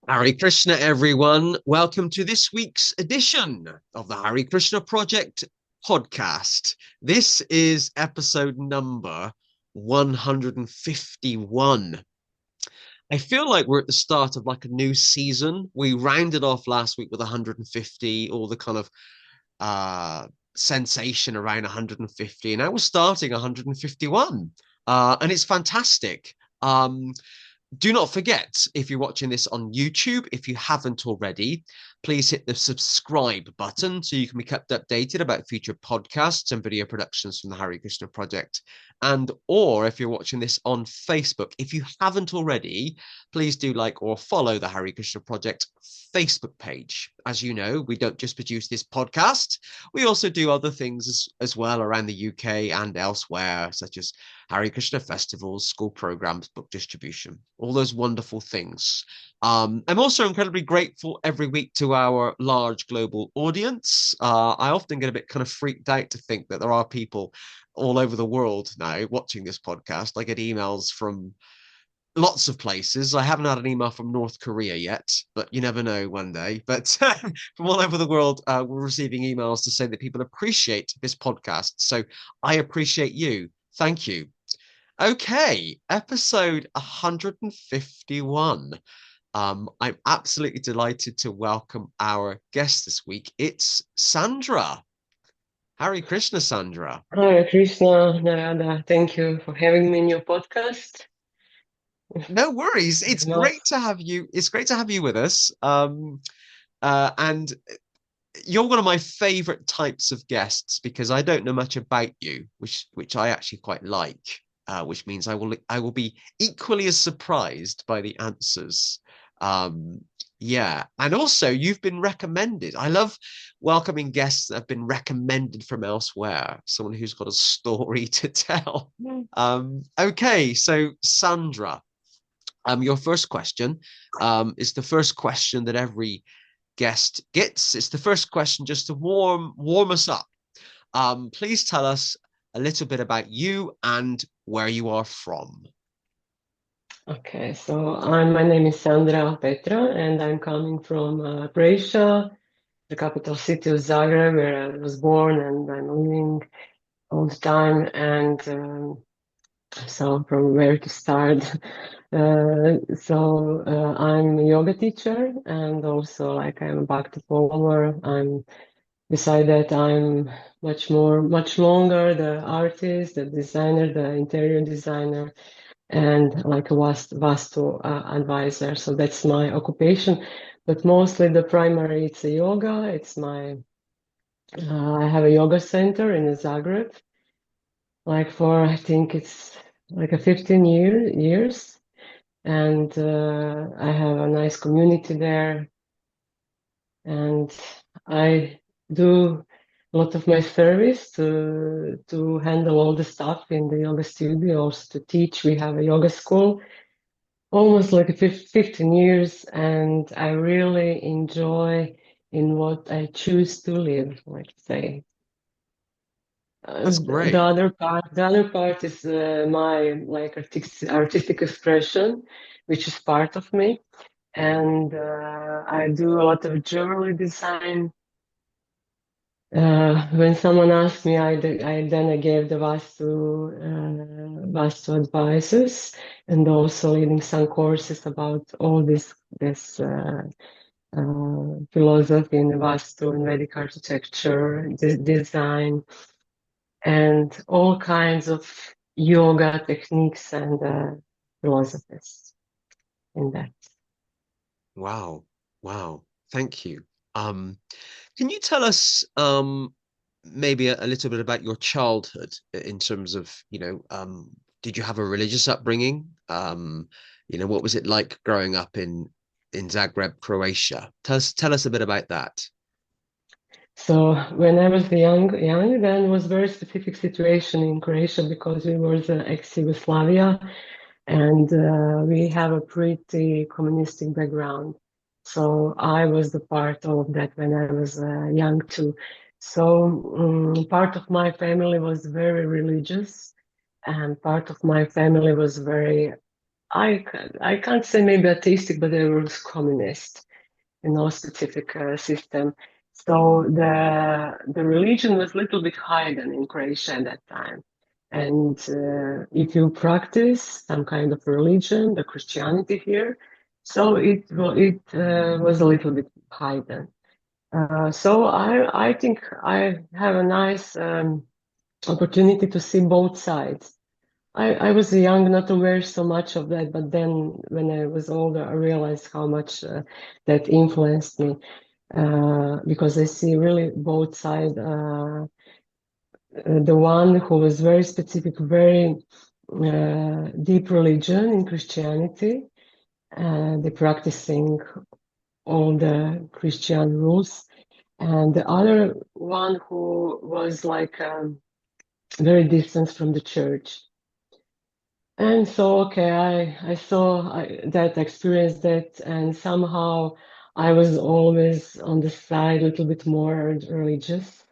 Hare Krishna, everyone. Welcome to this week's edition of the Hare Krishna Project podcast. This is episode number 151. I feel like we're at the start of like a new season. We rounded off last week with 150, all the kind of uh sensation around 150, and now we're starting 151. And it's fantastic. Do not forget, if you're watching this on YouTube, if you haven't already, please hit the subscribe button so you can be kept updated about future podcasts and video productions from the Hare Krishna Project. And or if you're watching this on Facebook, if you haven't already, please do like or follow the Hare Krishna Project Facebook page. As you know, we don't just produce this podcast, we also do other things as well around the UK and elsewhere, such as Hare Krishna festivals, school programs, book distribution, all those wonderful things. I'm also incredibly grateful every week to our large global audience. I often get a bit kind of freaked out to think that there are people all over the world now watching this podcast. I get emails from lots of places. I haven't had an email from North Korea yet, but you never know one day. But from all over the world, we're receiving emails to say that people appreciate this podcast. So I appreciate you. Thank you. Okay, episode 151. I'm absolutely delighted to welcome our guest this week. It's Sandra. Hare Krishna, Sandra. Hare Krishna, Narada, thank you for having me in your podcast. No worries. It's No, great to have you. It's great to have you with us. And you're one of my favorite types of guests because I don't know much about you, which I actually quite like. Which means I will be equally as surprised by the answers. Um, yeah, and also you've been recommended. I love welcoming guests that have been recommended from elsewhere. Someone who's got a story to tell. Okay, so Sandra, your first question, is the first question that every guest gets. It's the first question just to warm us up. Please tell us a little bit about you and where you are from. okay, so my name is Sandra Petra, and I'm coming from Croatia, the capital city of Zagreb, where I was born, and I'm living all the time. And so, from where to start? I'm a yoga teacher, and also like I'm a Bhakti follower. I'm Beside that, I'm much longer the artist, the designer, the interior designer, and like a vastu advisor. So that's my occupation. But mostly the primary, it's a yoga. I have a yoga center in Zagreb, like for, I think it's like a 15 years. And I have a nice community there. And I do a lot of my service to handle all the stuff in the yoga studio, also to teach. We have a yoga school, almost like 15 years, and I really enjoy in what I choose to live, let's say. That's The great. other part is my like artistic expression, which is part of me, and I do a lot of jewelry design. When someone asked me, I gave the Vastu advices, and also leading some courses about all this philosophy in Vastu and Vedic architecture, design, and all kinds of yoga techniques and philosophies in that. Wow. Wow. Thank you. Um, can you tell us maybe a little bit about your childhood in terms of, did you have a religious upbringing? What was it like growing up in Zagreb, Croatia? Tell us a bit about that. So when I was young, then was very specific situation in Croatia because we were the ex-Yugoslavia, and we have a pretty communistic background. So I was the part of that when I was young too. So part of my family was very religious, and part of my family was very I can't say maybe atheistic, but they were communist, no specific system. So the religion was a little bit hidden in Croatia at that time. And if you practice some kind of religion, the Christianity here, so it was a little bit hidden. So I think I have a nice opportunity to see both sides. I was young, not aware so much of that, but then when I was older, I realized how much that influenced me because I see really both sides. The one who was very specific, very deep religion in Christianity, the practicing all the Christian rules, and the other one who was like very distant from the church. And so, okay, I saw that, experienced that, and somehow I was always on the side a little bit more religious.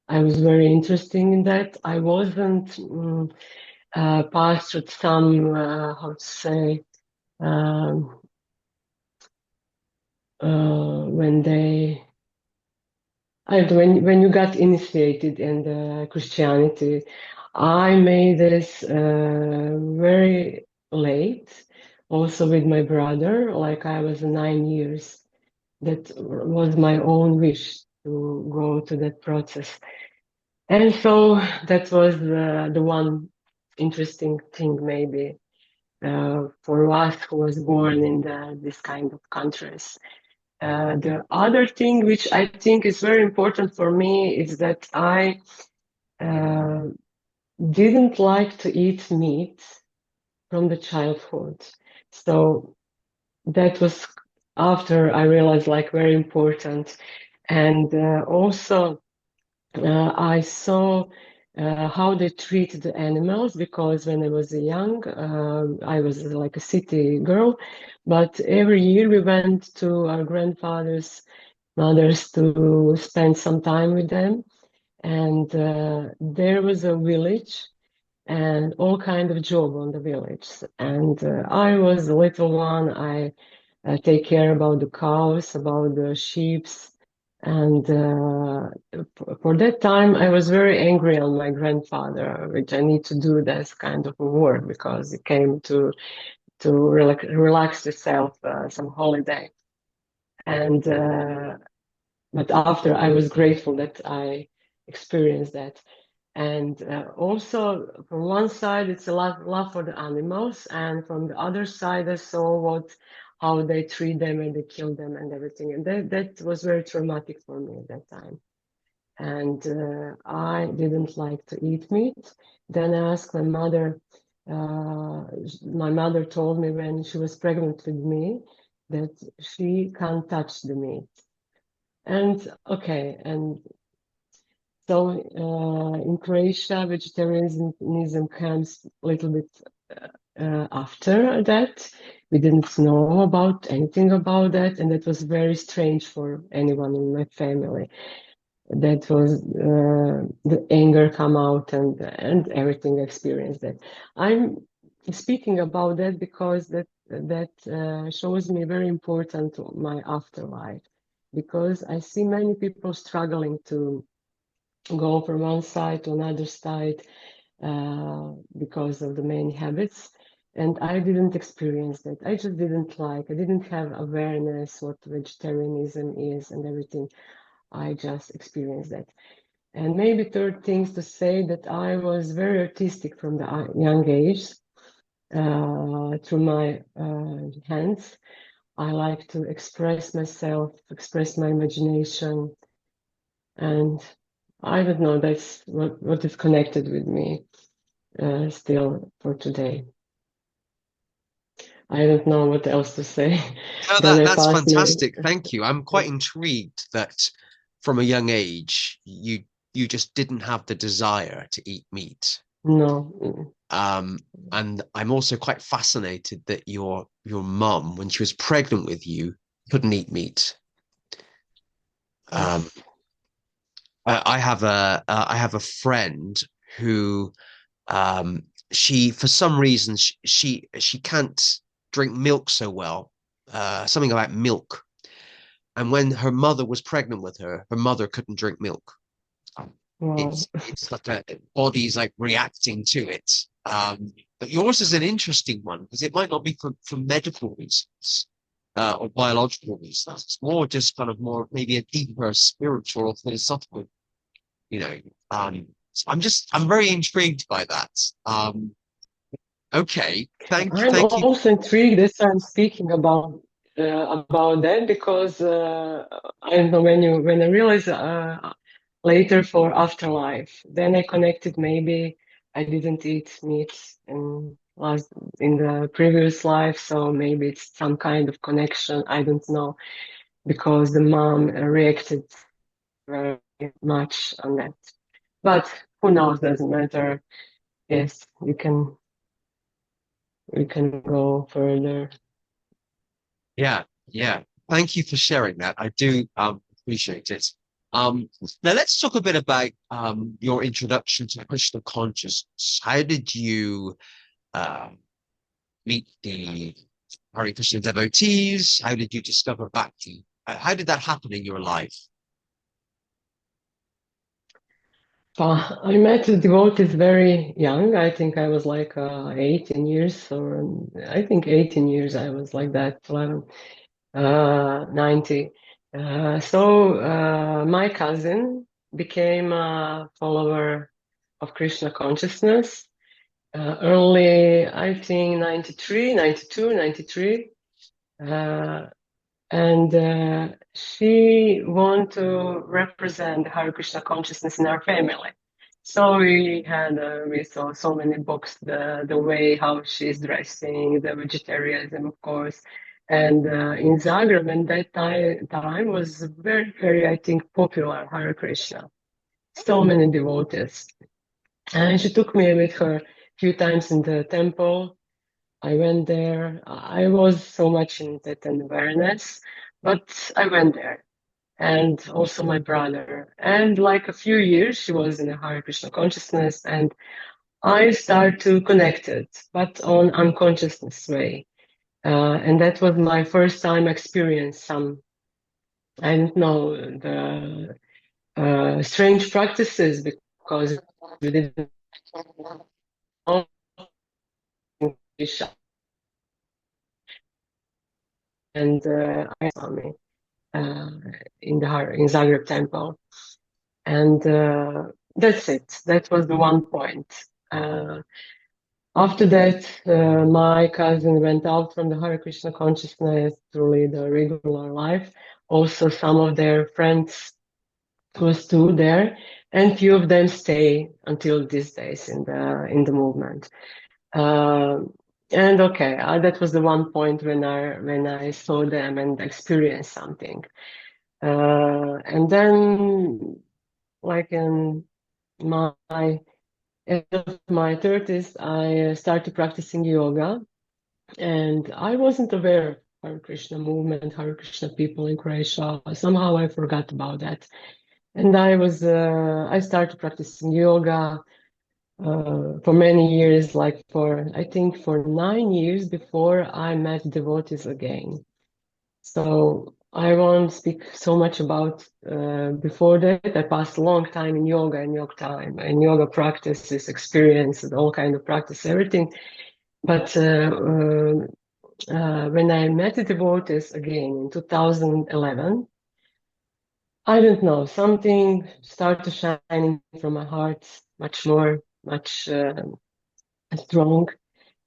I was very interested in that. I wasn't passed through some, how to say, um, when they, when you got initiated in the Christianity, I made this very late, also with my brother, like I was 9 years. That was my own wish to go to that process. And so that was the one interesting thing, maybe, for us who was born in this kind of countries. The other thing which I think is very important for me is that I uh, didn't like to eat meat from the childhood. So that was after I realized like very important. And also I saw how they treat the animals because when I was young, I was like a city girl, but every year we went to our grandfather's mothers to spend some time with them. And there was a village and all kind of job on the village. And I was a little one. I take care about the cows, about the sheeps. And for that time, I was very angry on my grandfather, which I need to do this kind of a work because he came to relax yourself, some holiday. And but after, I was grateful that I experienced that. And also, from one side, it's a love for the animals, and from the other side, I saw how they treat them and they kill them and everything. And that was very traumatic for me at that time. And I didn't like to eat meat. Then I asked my mother. My mother told me when she was pregnant with me that she can't touch the meat. And okay, and so in Croatia, vegetarianism comes a little bit after that. We didn't know about anything about that, and that was very strange for anyone in my family. That was the anger come out and everything experienced that. I'm speaking about that because that shows me very important to my afterlife because I see many people struggling to go from one side to another side because of the many habits. And I didn't experience that. I just didn't like. I didn't have awareness what vegetarianism is and everything. I just experienced that. And maybe third things to say that I was very artistic from the young age through my hands. I like to express myself, express my imagination, and I don't know, that's what is connected with me still for today. I don't know what else to say. No, Then I that's pass the fantastic. Thank you. I'm quite intrigued that from a young age you just didn't have the desire to eat meat. no. Um, and I'm also quite fascinated that your mum, when she was pregnant with you, couldn't eat meat. Um, Yes. I have a friend who she for some reason she can't drink milk so well. Something about milk. And when her mother was pregnant with her, her mother couldn't drink milk. Wow. It's like a body's like reacting to it. But yours is an interesting one because it might not be for medical reasons or biological reasons. It's more just kind of more maybe a deeper spiritual or philosophical, you know. So I'm very intrigued by that. Okay, I'm thank you. also intrigued as I'm speaking about that because I don't know when I realized later for afterlife, then I connected maybe I didn't eat meat in the previous life, so maybe it's some kind of connection. I don't know because the mom reacted very much on that, but who knows? Doesn't matter. Yes, we can go further. Yeah, yeah. Thank you for sharing that. I do appreciate it. Um, Now let's talk a bit about your introduction to Krishna consciousness. How did you uh, meet the Hare Krishna devotees? How did you discover Bhakti? How did that happen in your life? I met the devotees very young. I think I was like 18 years, or I think 18 years I was like that, 11, 90. So my cousin became a follower of Krishna consciousness early, I think 93, 92, 93. Uh, and she wanted to represent Hare Krishna consciousness in our family. So we saw so many books, the way how she's dressing, the vegetarianism, of course, and in Zagreb, and that time was very, very, I think, popular Hare Krishna. So many devotees, and she took me with her a few times in the temple. I went there. I was so much in that awareness, but I went there. And also my brother. And like a few years, she was in a Hare Krishna consciousness, and I started to connect it, but on unconsciousness way. And that was my first time experience some, I don't know, the strange practices because we didn't know English, and I saw me uh, in Zagreb temple, and that's it. That was the one point. Uh, After that, my cousin went out from the Hare Krishna consciousness to lead a regular life. Also, some of their friends were still there, and few of them stay until these days in the movement. Uh, and okay, that was the one point when I saw them and experienced something. And then, like in my end of my 30s, I started practicing yoga, and I wasn't aware of Hare Krishna movement, Hare Krishna people in Croatia. Somehow I forgot about that. And I started practicing yoga for many years, like I think for 9 years before I met devotees again. So I won't speak so much about before that. I passed a long time in yoga and yoga practices, experiences, all kind of practice, everything. But when I met the devotees again in 2011, I don't know, something started shining from my heart much more, much strong.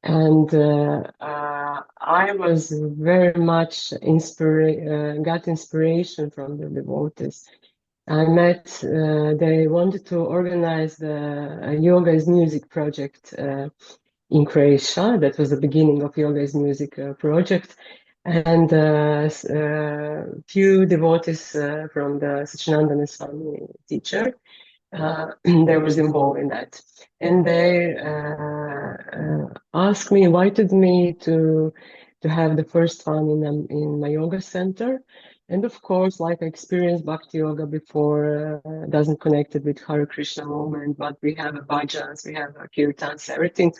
And I was very much got inspiration from the devotees. They wanted to organize the Yoga is Music project in Croatia. That was the beginning of Yoga is Music project. And few devotees from the Sachinandana Swami teacher, they was involved in that. And they asked invited me to have the first one in my yoga center. And of course, like I experienced Bhakti Yoga before, doesn't connect it with Hare Krishna movement, but we have a bhajans, we have a kirtans, everything.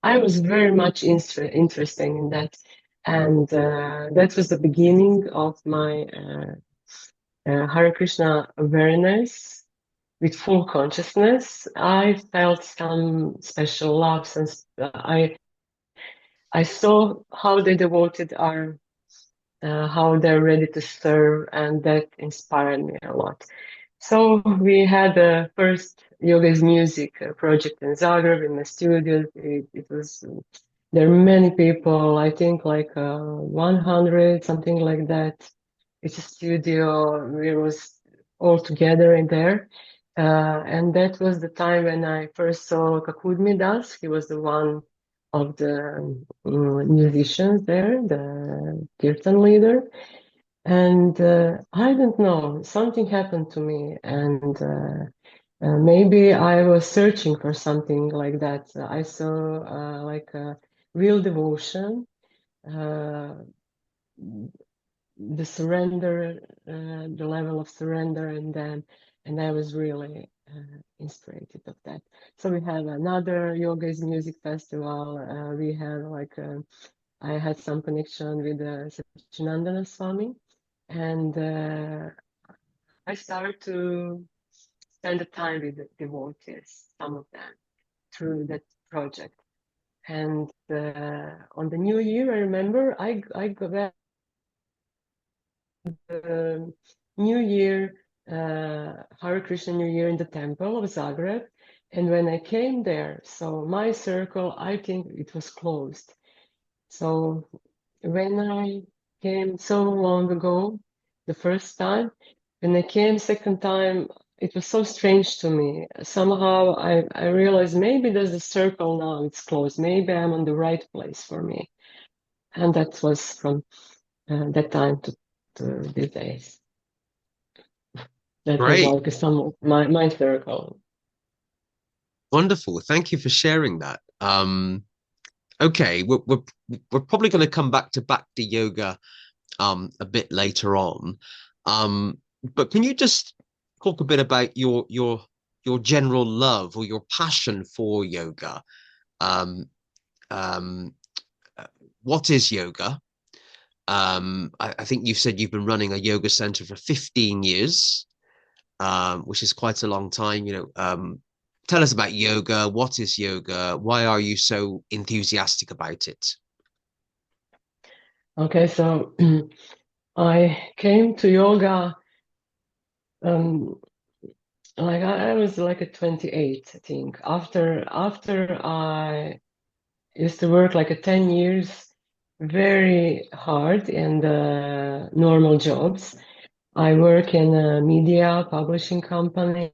I was very much interested in that. And that was the beginning of my Hare Krishna awareness with full consciousness. I felt some special love, since I saw how the devoted are, how they're ready to serve, and that inspired me a lot. So we had the first Yoga's Music project in Zagreb in my studio. It was, there are many people, I think like 100, something like that. It's a studio. We was all together in there. And that was the time when I first saw Kakudmi Das. He was the one of the musicians there, the kirtan leader. And I don't know, something happened to me, and maybe I was searching for something like that. I saw like a real devotion, uh, the surrender, the level of surrender, and I was really inspired of that. So we had another Yoga is Music festival. We had like I had some connection with Satchidananda Swami, and I started to spend the time with the devotees, some of them, through that project. And on the New Year, I remember I got the New Year, Hare Krishna New Year in the temple of Zagreb. And when I came there, so my circle, I think it was closed. So when I came so long ago, the first time, when I came second time, it was so strange to me. Somehow I realized maybe there's a circle now, it's closed. Maybe I'm on the right place for me. And that was from that time to these days. That was Great. like some of my circle. Wonderful. Thank you for sharing that. Okay, we're probably going to come back to Bhakti Yoga a bit later on. But can you just talk a bit about your general love or your passion for yoga? Um, um, uh, what is yoga? I think you've said you've been running a yoga center for 15 years, which is quite a long time. Tell us about yoga. What is yoga? Why are you so enthusiastic about it? Okay, so I came to yoga um, like I was like a 28, I think. After I used to work like a 10 years very hard in the normal jobs. I work in a media publishing company,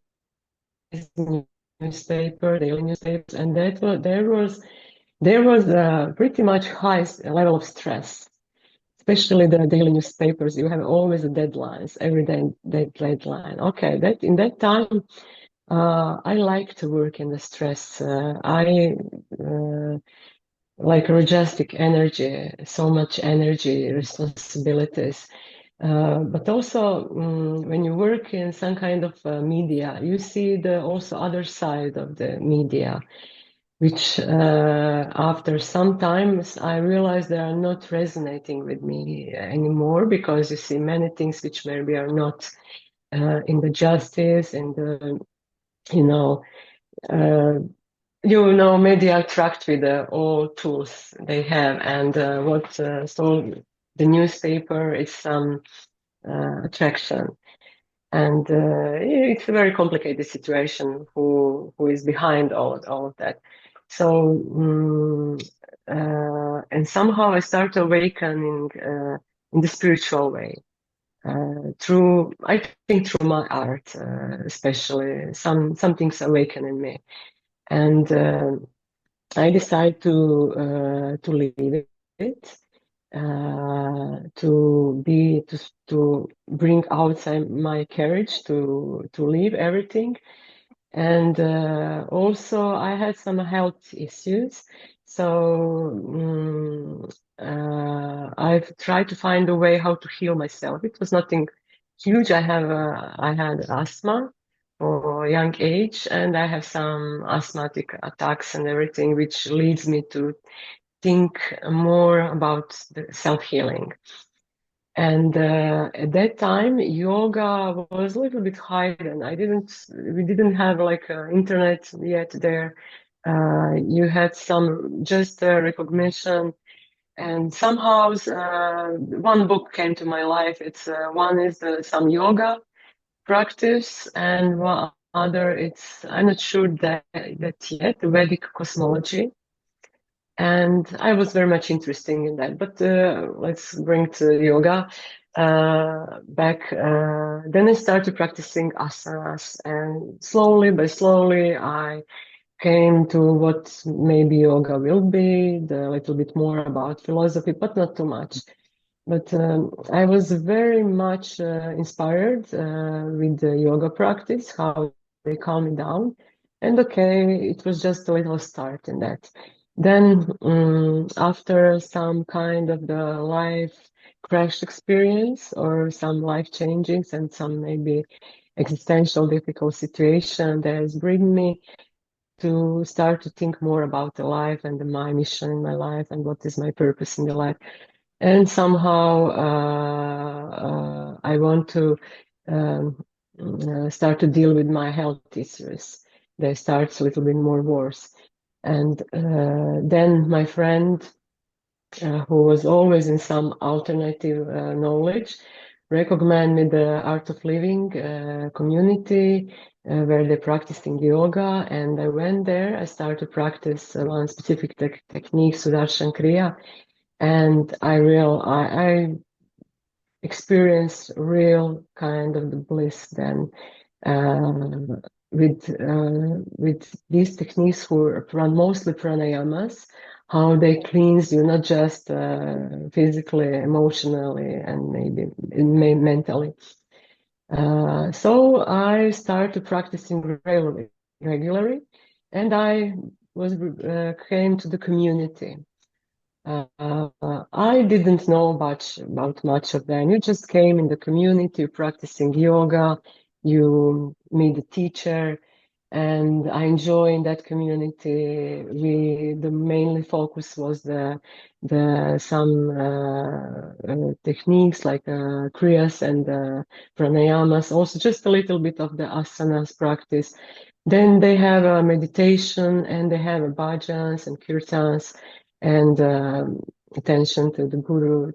newspaper, daily newspapers, and there was a pretty much high level of stress, especially the daily newspapers. You have always deadlines, every day deadline. Okay, that in that time, I like to work in the stress. I like majestic energy, so much energy, responsibilities. But also, when you work in some kind of media, you see the also other side of the media, which after some times I realize they are not resonating with me anymore, because you see many things which maybe are not in the justice and the, you know, uh, media attract with all tools they have, and so the newspaper is some attraction, and it's a very complicated situation. Who is behind all of that? So and somehow I start awakening in the spiritual way. Through, I think, through my art, especially some things awaken in me, and I decided to leave it, to bring outside my courage to leave everything. And also I had some health issues, so I I've tried to find a way how to heal myself. It was nothing huge. I had asthma for a young age, and I have some asthmatic attacks and everything, which leads me to think more about the self-healing. And at that time, yoga was a little bit hidden. We didn't have like internet yet there. You had some just recognition, and somehow one book came to my life. It's one is some yoga practice, and one other it's I'm not sure that yet Vedic cosmology. And I was very much interested in that. But let's bring to yoga back. Then I started practicing asanas, and slowly by slowly, I came to what maybe yoga will be, a little bit more about philosophy, but not too much. But I was very much inspired with the yoga practice, how they calm me down. And okay, it was just a little start in that. Then, after some kind of the life crash experience or some life changes and some maybe existential difficult situation that has bring me to start to think more about the life and my mission in my life and what is my purpose in the life. And somehow I want to start to deal with my health issues. They start a little bit more worse. And then my friend, who was always in some alternative knowledge, recommended me the Art of Living community where they're practicing yoga. And I went there. I started to practice one specific technique, Sudarshan Kriya. And I experienced real kind of the bliss then with these techniques who run mostly pranayamas, how they cleanse you not just physically, emotionally, and maybe mentally. So I started practicing regularly, and I was came to the community. I didn't know about much of them. You just came in the community practicing yoga, you meet the teacher, and I enjoy in that community. The mainly focus was some techniques like kriyas and pranayamas, also just a little bit of the asanas practice. Then they have a meditation and they have a bhajans and kirtans and attention to the guru,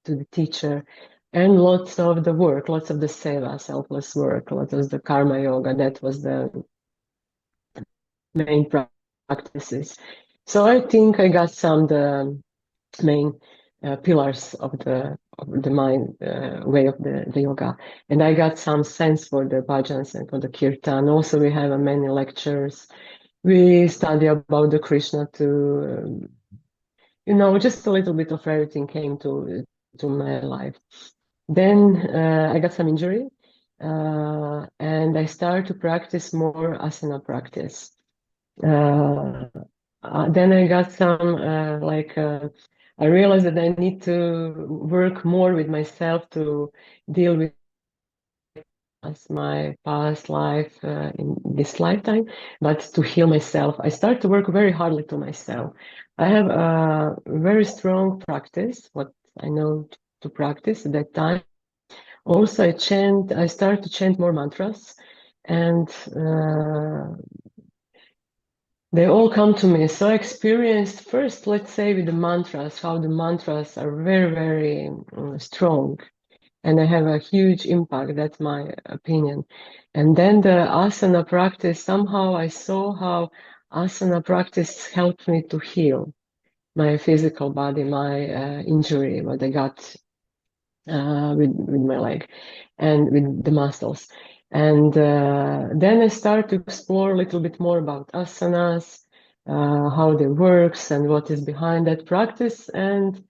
to the teacher, and lots of the work, lots of the seva, selfless work, lots of the karma yoga. That was the main practices. So I think I got some the main pillars of the mind way of the yoga, and I got some sense for the bhajans and for the kirtan. Also, we have many lectures. We study about the Krishna to just a little bit of everything came to my life. Then I got some injury, and I started to practice more asana practice. Then I got some I realized that I need to work more with myself to deal with as my past life in this lifetime, but to heal myself. I start to work very hardly to myself. I have a very strong practice, what I know to practice at that time. Also, I start to chant more mantras, and they all come to me. So I experienced first, let's say, with the mantras, how the mantras are very, very strong and they have a huge impact. That's my opinion. And then the asana practice, somehow I saw how asana practice helped me to heal my physical body, my injury, what I got with my leg and with the muscles. And then I started to explore a little bit more about asanas, how they works and what is behind that practice. And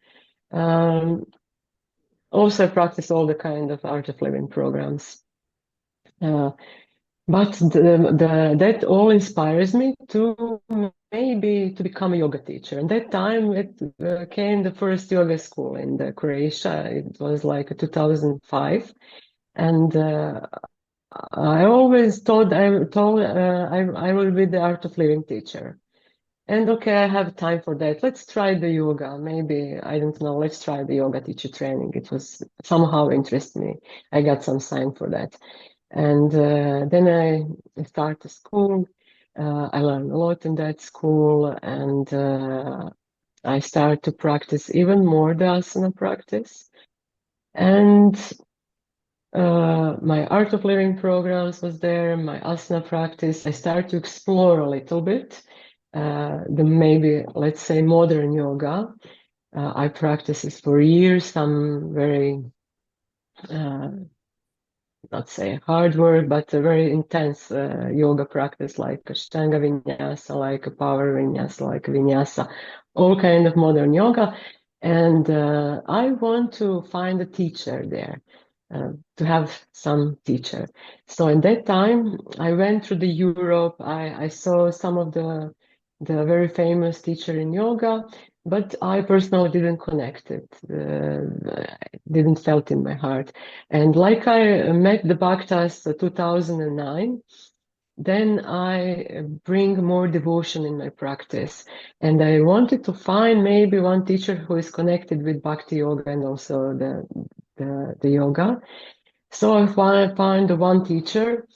also I practice all the kind of art of living programs. But that all inspires me to maybe to become a yoga teacher. And that time it came the first yoga school in the Croatia. It was like 2005. And I always thought I will be the art of living teacher. And okay, I have time for that. Let's try the yoga. Maybe, I don't know, let's try the yoga teacher training. It was somehow interest me. I got some sign for that. And then I started school. I learned a lot in that school, and I started to practice even more the asana practice. And my art of living programs was there, my asana practice. I started to explore a little bit the maybe, let's say, modern yoga. I practiced it for years, some very not say hard work, but a very intense yoga practice like Ashtanga Vinyasa, like a power Vinyasa, like Vinyasa, all kind of modern yoga. And I want to find a teacher there, to have some teacher. So in that time, I went through the Europe. I saw some of the very famous teacher in yoga, but I personally didn't connect it. Didn't felt in my heart. And like I met the Bhaktas 2009, then I bring more devotion in my practice. And I wanted to find maybe one teacher who is connected with Bhakti Yoga and also the yoga. So I found one teacher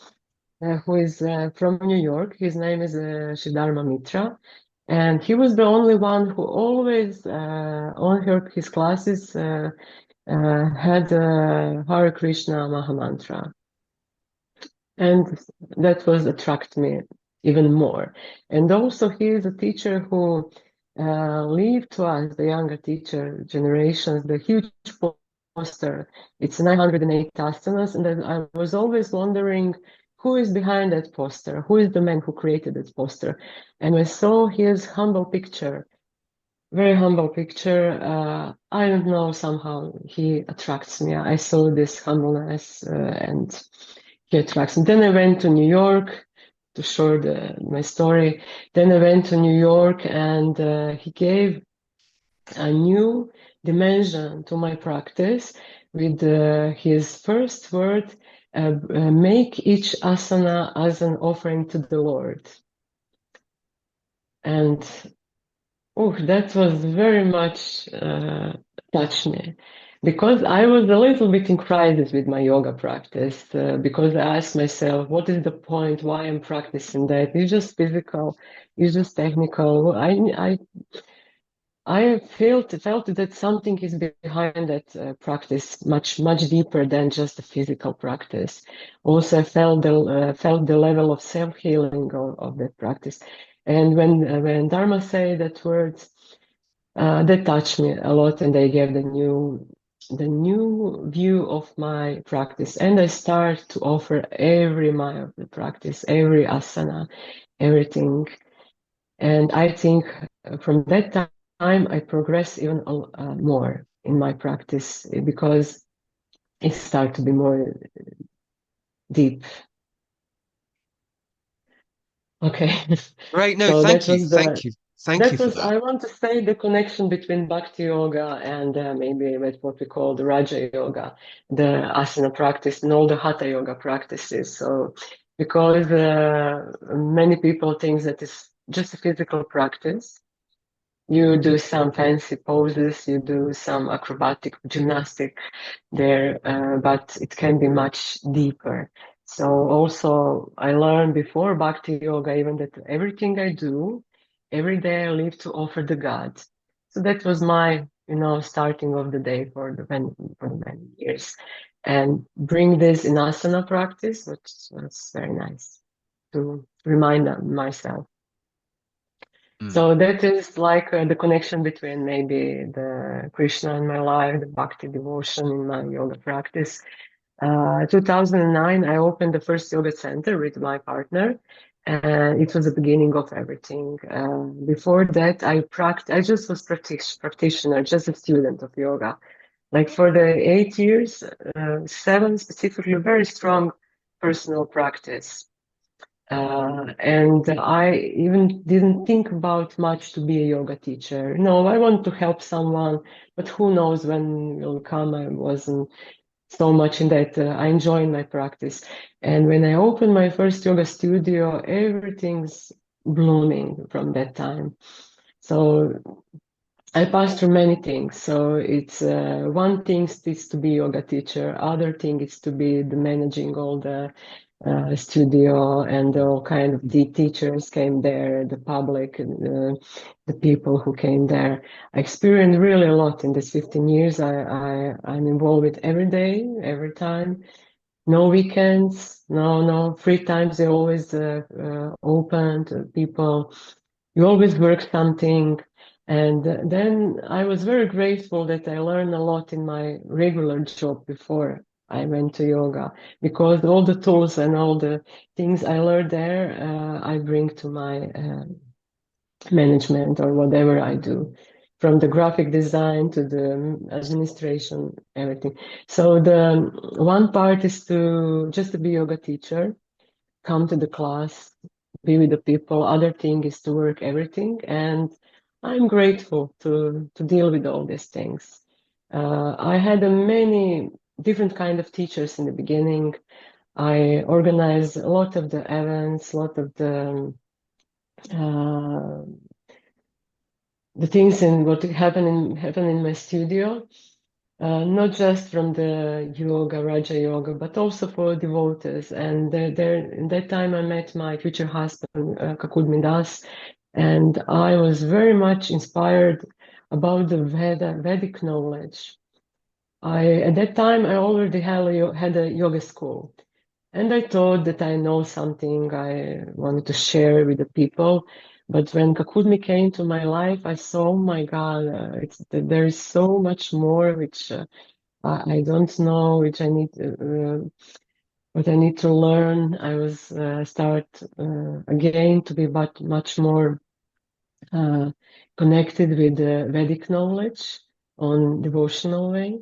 who is from New York. His name is Sridharma Mitra. And he was the only one who always on his classes had Hare Krishna Mahamantra. And that was attract me even more. And also he is a teacher who leave to us, the younger teacher generations, the huge poster. It's 908 asanas, and then I was always wondering who is behind that poster, who is the man who created that poster. And I saw his humble picture, very humble picture. I don't know, somehow he attracts me. I saw this humbleness and he attracts me. Then I went to New York to share my story. Then I went to New York and he gave a new dimension to my practice with his first word, make each asana as an offering to the Lord. And oh, that was very much touched me because I was a little bit in crisis with my yoga practice because I asked myself, what is the point? Why I'm practicing that? It's just physical, it's just technical. I felt that something is behind that practice, much deeper than just a physical practice. Also, I felt the level of self healing of that practice. And when Dharma said that words, that touched me a lot, and they gave the new view of my practice. And I start to offer every mile of the practice, every asana, everything. And I think from that time I progress even more in my practice because it started to be more deep. Okay. Right. No, So that thank you. was Thank you. Thank you for that. I want to say the connection between Bhakti Yoga and maybe with what we call the Raja Yoga, the asana practice and all the Hatha Yoga practices. So because many people think that it's just a physical practice. You do some fancy poses, you do some acrobatic gymnastic there, but it can be much deeper. So also I learned before Bhakti Yoga even that everything I do, every day I live to offer the God. So that was my, starting of the day for the many years. And bring this in asana practice, which was very nice to remind myself. Mm. So that is like the connection between maybe the Krishna in my life, the Bhakti devotion in my yoga practice. 2009, I opened the first yoga center with my partner, and it was the beginning of everything. Before that, I just was practitioner, just a student of yoga. Like for the 8 years, 7 specifically, very strong personal practice. And I even didn't think about much to be a yoga teacher. No, I want to help someone, but who knows when will come. I wasn't so much in that. I enjoy my practice. And when I opened my first yoga studio, everything's blooming from that time. So I passed through many things. So it's one thing is to be yoga teacher. Other thing is to be the managing all the studio, and all kind of the teachers came there, the public, the people who came there. I experienced really a lot in this 15 years. I'm involved with every day, every time. No weekends, no free times. They always open to people. You always work something. And then I was very grateful that I learned a lot in my regular job before I went to yoga, because all the tools and all the things I learned there, I bring to my management or whatever I do, from the graphic design to the administration, everything. So the one part is to just to be yoga teacher, come to the class, be with the people. Other thing is to work everything, and I'm grateful to deal with all these things. I had many different kind of teachers in the beginning. I organized a lot of the events, a lot of uh, the things and what happen in my studio. Not just from the yoga, Raja Yoga, but also for devotees. And in that time, I met my future husband, Kakudmi Das, and I was very much inspired about the Vedic knowledge. At that time, I already had a yoga school, and I thought that I know something I wanted to share with the people. But when Kakudmi came to my life, I saw, oh my God, there is so much more which I don't know, which I need, what I need to learn. I was start again to be much more uh, connected with the Vedic knowledge on devotional way,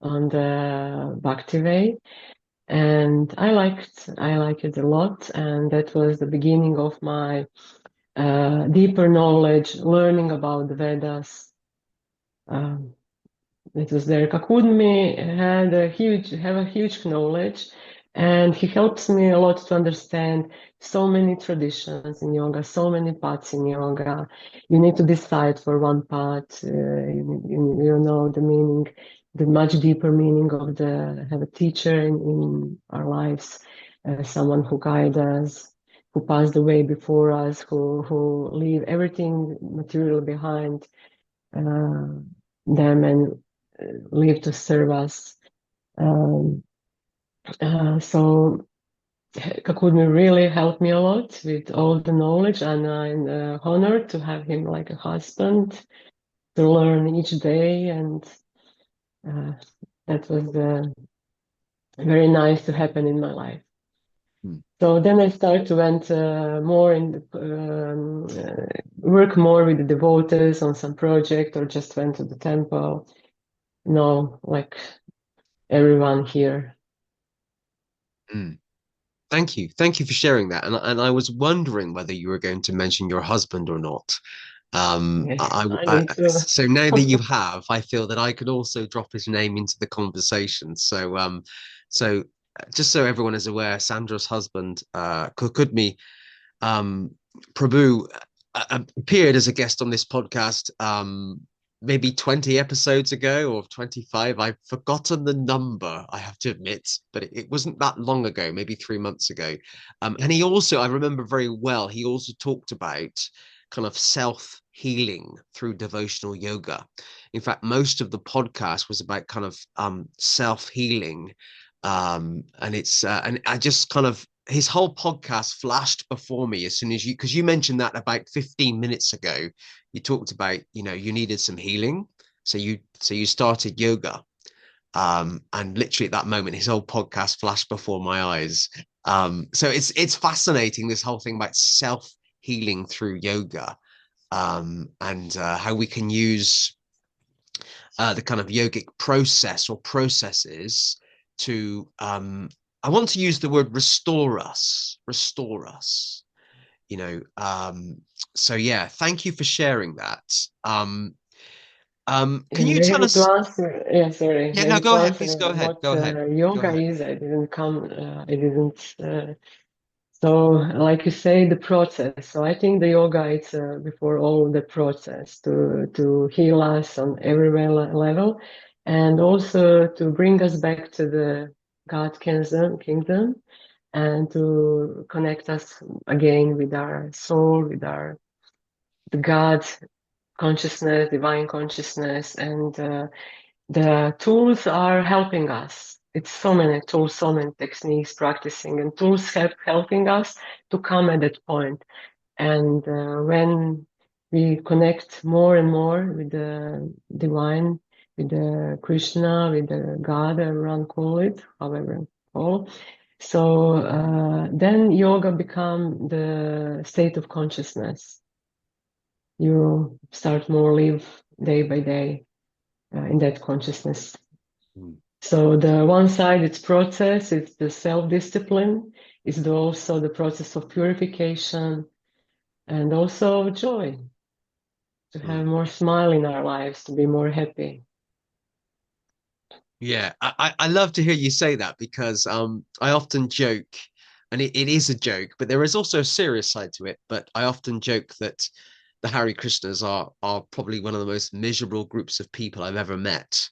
on the Bhakti way, and I like it a lot. And that was the beginning of my deeper knowledge, learning about the Vedas. Um, it was there. Kakudmi have a huge knowledge, and he helps me a lot to understand so many traditions in yoga, so many paths in yoga. You need to decide for one path. You know the meaning, the much deeper meaning of the have a teacher in our lives, someone who guides us, who passed away before us, who leave everything material behind uh, them and live to serve us. Um, so Kakudmi really helped me a lot with all the knowledge, and I'm honored to have him like a husband to learn each day, and uh, that was very nice to happen in my life. Hmm. So then I started to went more in work more with the devotees on some project, or just went to the temple. No, like everyone here. Hmm. Thank you for sharing that. And I was wondering whether you were going to mention your husband or not. Yes, I need to. So now that you have, I feel that I could also drop his name into the conversation. So just so everyone is aware, Sandra's husband, Kukudmi, um, Prabhu, appeared as a guest on this podcast, maybe 20 episodes ago or 25. I've forgotten the number, I have to admit, but it wasn't that long ago, maybe 3 months ago. And he also, I remember very well, he also talked about kind of self healing through devotional yoga. In fact, most of the podcast was about kind of self healing. And I just kind of, his whole podcast flashed before me as soon as because you mentioned that about 15 minutes ago. You talked about, you needed some healing. So you started yoga. And literally at that moment, his whole podcast flashed before my eyes. So it's fascinating, this whole thing about self-healing through yoga, and how we can use the kind of yogic process or processes to I want to use the word restore us, so yeah, thank you for sharing that. Can you tell Maybe to us? answer, yeah, sorry, Yeah, no, maybe go to ahead, answer please go ahead, what go ahead, go yoga ahead. is, I didn't, so like you say, the process. So I think the yoga is before all the process to heal us on every level, and also to bring us back to the God kingdom, and to connect us again with our soul, with our the God consciousness, divine consciousness, and the tools are helping us. It's so many tools, so many techniques, practicing, and tools helping us to come at that point. And when we connect more and more with the divine, with the Krishna, with the God, everyone call it, however call. So then yoga become the state of consciousness. You start more live day by day in that consciousness. Mm. So the one side, it's process, it's the self-discipline, also the process of purification and also joy, to have Mm. more smile in our lives, to be more happy. Yeah, I love to hear you say that because I often joke, and it is a joke, but there is also a serious side to it. But I often joke that the Hare Krishnas are probably one of the most miserable groups of people I've ever met.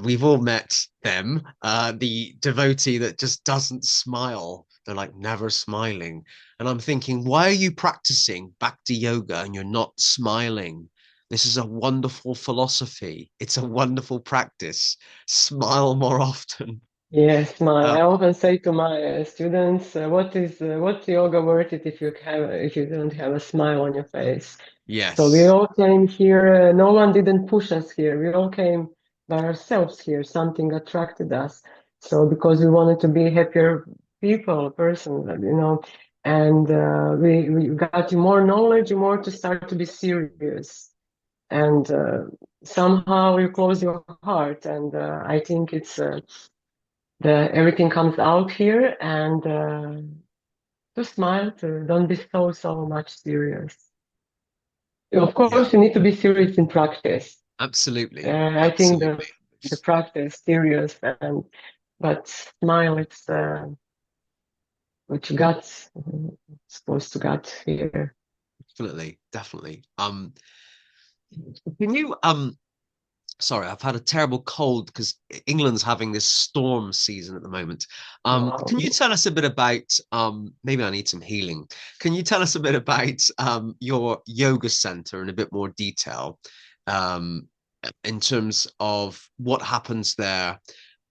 We've all met them. The devotee that just doesn't smile. They're like never smiling. And I'm thinking, why are you practicing Bhakti yoga and you're not smiling? This is a wonderful philosophy. It's a wonderful practice. Smile more often. Yes, smile. Uh, I often say to my students, what's yoga worth it if you don't have a smile on your face? So we yes. all came here. No one didn't push us here. We all came by ourselves here. Something attracted us. So because we wanted to be happier people, person, and we got you more knowledge, you more to start to be serious, and somehow you close your heart. And I think it's the everything comes out here, and to smile, to don't be so much serious. Of Yeah, course, you need to be serious in practice. absolutely. I think Absolutely. the practice serious, and but smile, it's what you got, supposed to got here. Definitely. Definitely. Can you sorry, I've had a terrible cold because England's having this storm season at the moment. Wow. Can you tell us a bit about maybe I need some healing. Can you tell us a bit about your yoga center in a bit more detail? Um, in terms of what happens there,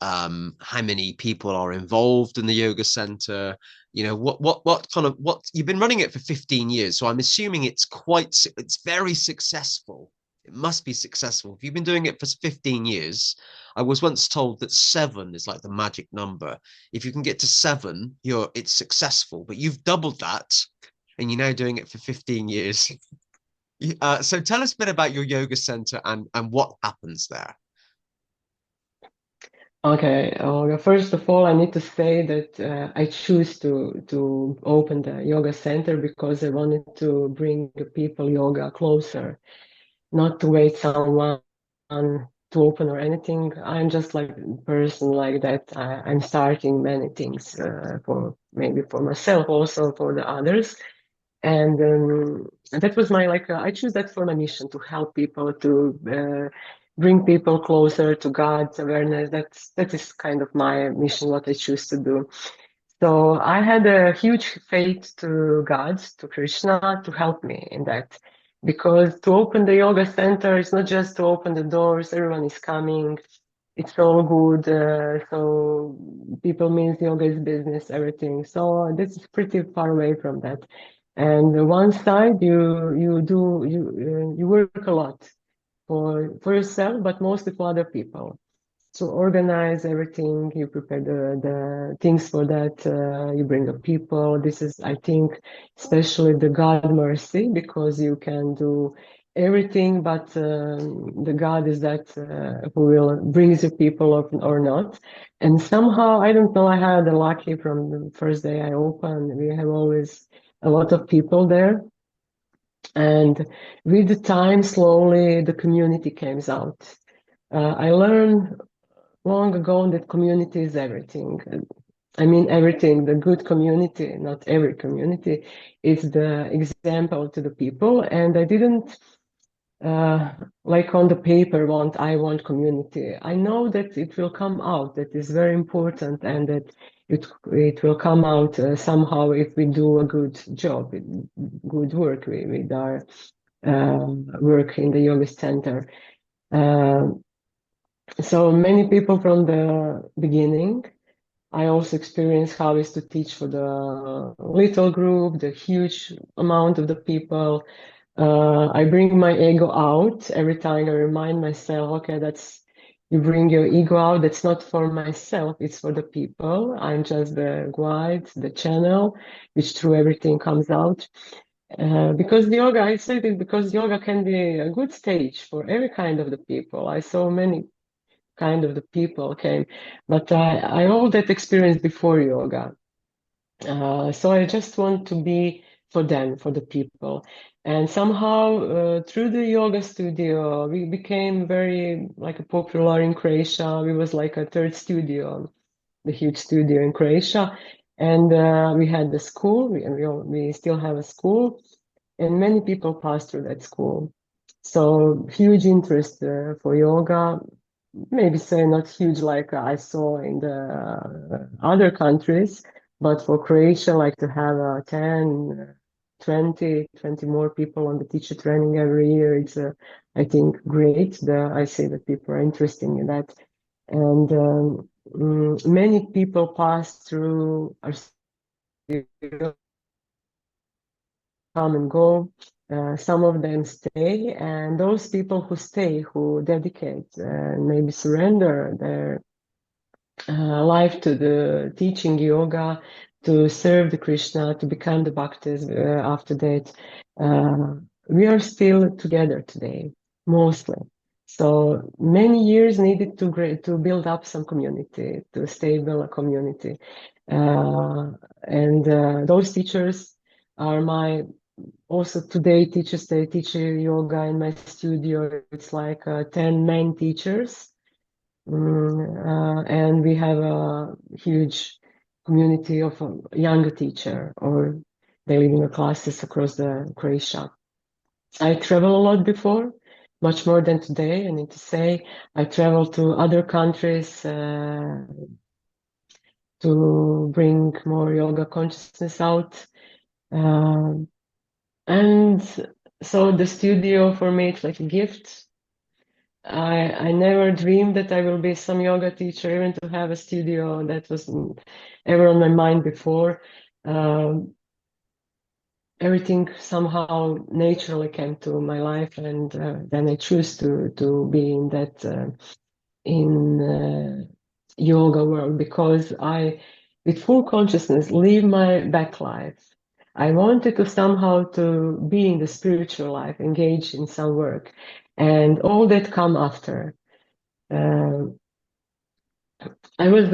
how many people are involved in the yoga center, what kind of what you've been running it for 15 years, so I'm assuming it's very successful. It must be successful if you've been doing it for 15 years. I was once told that seven is like the magic number. If you can get to seven, it's successful, but you've doubled that and you're now doing it for 15 years. So tell us a bit about your yoga center and what happens there. Okay. First of all, I need to say that I choose to open the yoga center because I wanted to bring the people yoga closer, not to wait someone to open or anything. I'm just like a person like that. I'm starting many things for maybe for myself, also for the others. And that was my like I choose that for my mission to help people to bring people closer to God's awareness. That is kind of my mission, what I choose to do. So I had a huge faith to God, to Krishna, to help me in that. Because to open the yoga center, it's not just to open the doors, everyone is coming, it's all good. So people means yoga is business, everything. So this is pretty far away from that. And one side, you work a lot for yourself, but mostly for other people. So organize everything, you prepare the things for that, you bring up people. This is, I think, especially the God mercy, because you can do everything, but the God is that who will brings you people or not. And somehow, I don't know, I had the lucky from the first day I opened. We have always a lot of people there. And with the time, slowly, the community came out. I learned long ago that community is everything. I mean, everything, the good community, not every community, is the example to the people. And I didn't, like on the paper, I want community. I know that it will come out, that is very important, and that it will come out somehow if we do a good job, good work with our work in the yoga center. So many people from the beginning. I also experienced how is to teach for the little group, the huge amount of the people. I bring my ego out every time. I remind myself, okay, that's you bring your ego out. That's not for myself. It's for the people. I'm just the guide, the channel, which through everything comes out. Because yoga, I said it because yoga can be a good stage for every kind of the people. I saw many kind of the people came, but I all that experience before yoga. So I just want to be for them, for the people. And somehow through the yoga studio, we became very like a popular in Croatia. We was like a third studio, the huge studio in Croatia. And we had the school, we still have a school, and many people pass through that school. So huge interest for yoga, maybe say not huge like I saw in the other countries, but for Croatia, like to have 10, 20 more people on the teacher training every year, it's, I think, great. I see that people are interested in that. And many people pass through our studio, come and go. Some of them stay, and those people who stay, who dedicate, maybe surrender their life to the teaching yoga, to serve the Krishna, to become the bhaktas after that. We are still together today, mostly. So many years needed to build up some community, to stable a community. And those teachers are my also today teachers. They teach yoga in my studio. It's like 10 main teachers, and we have a huge community of younger teacher, or they live in the classes across the Croatia. I travel a lot before, much more than today. I need to say, I travel to other countries to bring more yoga consciousness out. And so the studio for me, it's like a gift. I never dreamed that I will be some yoga teacher, even to have a studio. That was ever on my mind before. Um, Everything somehow naturally came to my life, and then I choose to be in that in yoga world, because I, with full consciousness, live my back life. I wanted to somehow to be in the spiritual life, engage in some work, and all that come after. Um, I was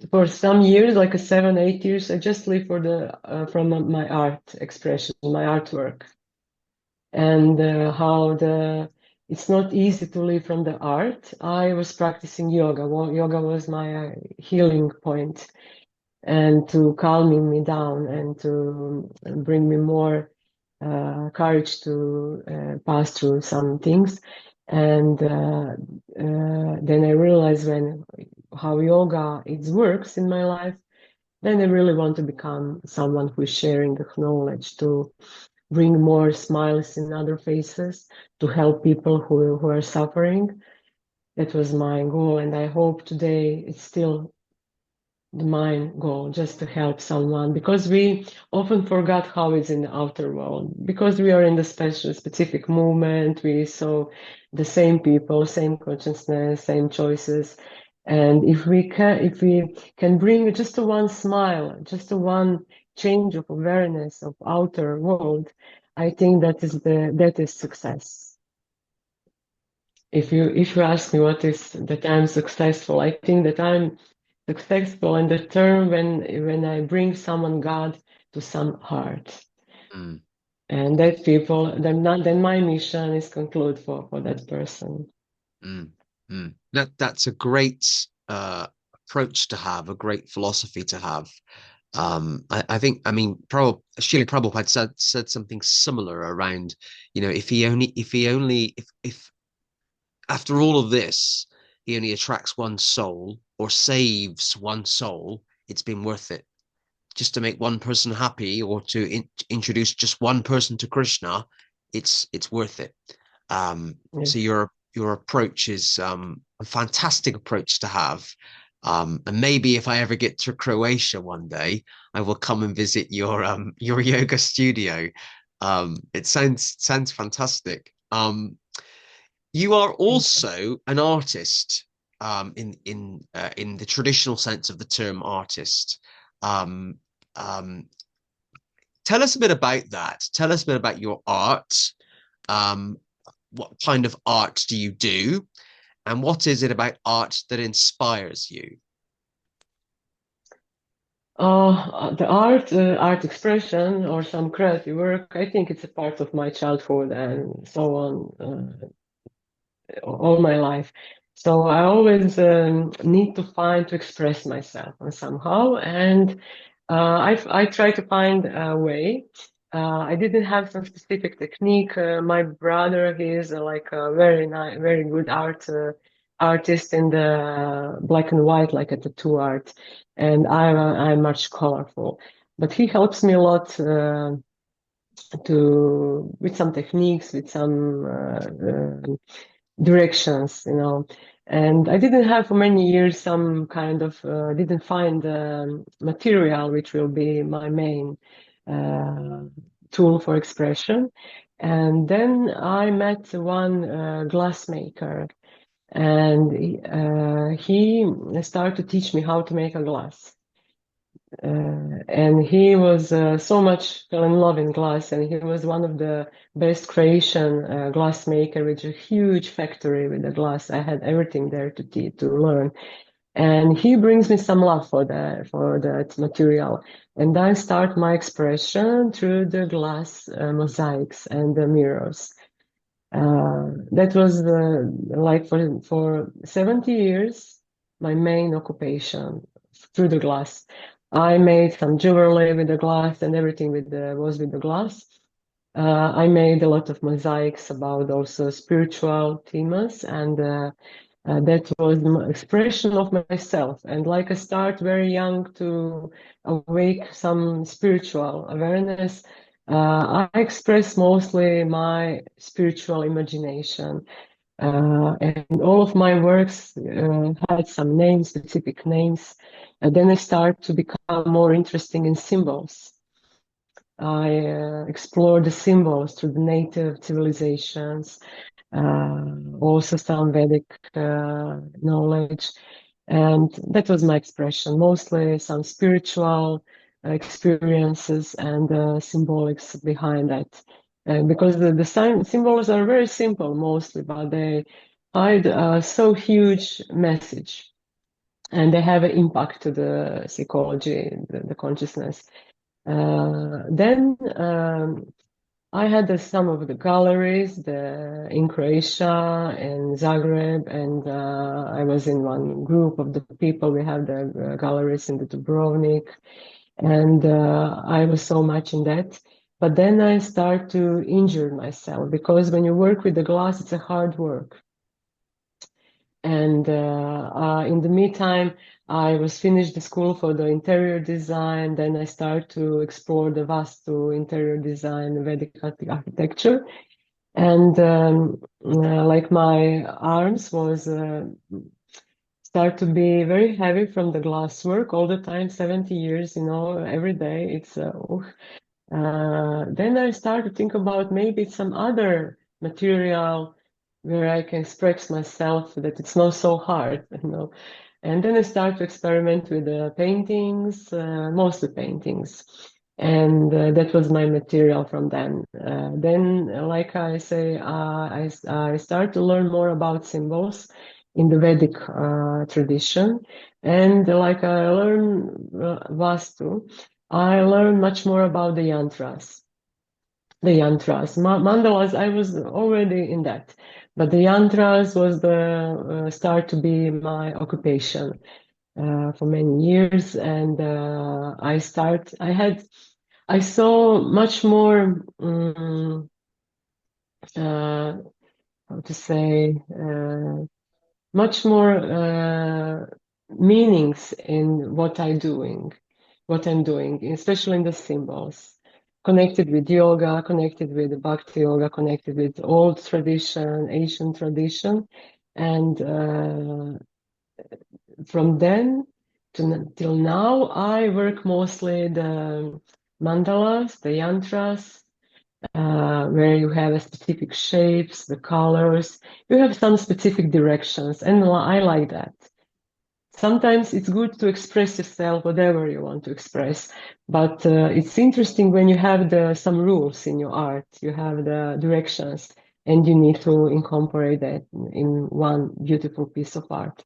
for some years, like a 7, 8 years, I just lived for the from my art expression, my artwork, and how the it's not easy to live from the art. I was practicing yoga. Well, yoga was my healing point, and to calming me down and to bring me more courage to pass through some things. And then I realized when how yoga it works in my life. Then I really want to become someone who is sharing the knowledge to bring more smiles in other faces, to help people who are suffering. That was my goal, and I hope today it's still my goal, just to help someone, because we often forgot how it's in the outer world, because we are in the specific movement. We saw the same people, same consciousness, same choices. And if we can bring just a one smile, just a one change of awareness of outer world, I think that is success. If you ask me what is that I'm successful, I think that I'm successful in the term when I bring someone God to some heart. Mm, And that people, then my mission is concluded for that person. mm, mm. That's a great approach to have, a great philosophy to have. I think, I mean, Srila Prabhupada said something similar around, if after all of this, he only attracts one soul or saves one soul, it's been worth it. Just to make one person happy or to introduce just one person to Krishna, it's worth it. So Yes. your approach is a fantastic approach to have. And maybe if I ever get to Croatia one day, I will come and visit your yoga studio. It sounds fantastic. You are Thank you. also an artist, in the traditional sense of the term artist. Um, um, Tell us a bit about that. Tell us a bit about your art. Um, what kind of art do you do? And what is it about art that inspires you? The art expression or some creative work, I think it's a part of my childhood and so on. All my life. So I always need to find to express myself somehow, and I try to find a way. I didn't have some specific technique. My brother, he is like a very nice, very good artist in the black and white, like a tattoo art, and I'm much colorful. But he helps me a lot to with some techniques, with some directions, And I didn't have for many years some kind of didn't find material which will be my main uh, tool for expression. And then I met one glassmaker, and he started to teach me how to make a glass. And he was so much fell in love in glass, and he was one of the best Croatian glass maker with a huge factory with the glass. I had everything there to learn, and he brings me some love for that material, and I start my expression through the glass mosaics and the mirrors. That was like for 70 years, my main occupation through the glass. I made some jewelry with the glass and everything was with the glass. I made a lot of mosaics about also spiritual themes, and that was my expression of myself. And like I start very young to awake some spiritual awareness, I express mostly my spiritual imagination. And all of my works had some names, specific names. And then I start to become more interesting in symbols. I explore the symbols through the native civilizations, also some Vedic knowledge. And that was my expression, mostly some spiritual experiences and symbolics behind that. Because the symbols are very simple mostly, but they hide so huge message, and they have an impact to the psychology, the consciousness. Then I had some of the galleries in Croatia and Zagreb, and I was in one group of the people. We have the galleries in the Dubrovnik, and I was so much in that. But then I start to injure myself because when you work with the glass, it's a hard work. And in the meantime, I was finished the school for the interior design. Then I start to explore the Vastu interior design, Vedic architecture. And like my arms was start to be very heavy from the glass work all the time, 70 years, every day. It's then I start to think about maybe some other material where I can express myself that it's not so hard. And then I start to experiment with paintings, mostly paintings. And that was my material from then. Then, like I say, I start to learn more about symbols in the Vedic tradition, and like I learn Vastu, I learn much more about the yantras. The yantras, mandalas, I was already in that, but the yantras was the start to be my occupation for many years, and I saw much more, uh, how to say, much more meanings in what I'm doing, especially in the symbols, connected with yoga, connected with Bhakti yoga, connected with old tradition, Asian tradition, and from then till now, I work mostly the mandalas, the yantras, where you have a specific shapes, the colors. You have some specific directions, and I like that. Sometimes it's good to express yourself, whatever you want to express, but it's interesting when you have some rules in your art. You have the directions, and you need to incorporate that in one beautiful piece of art.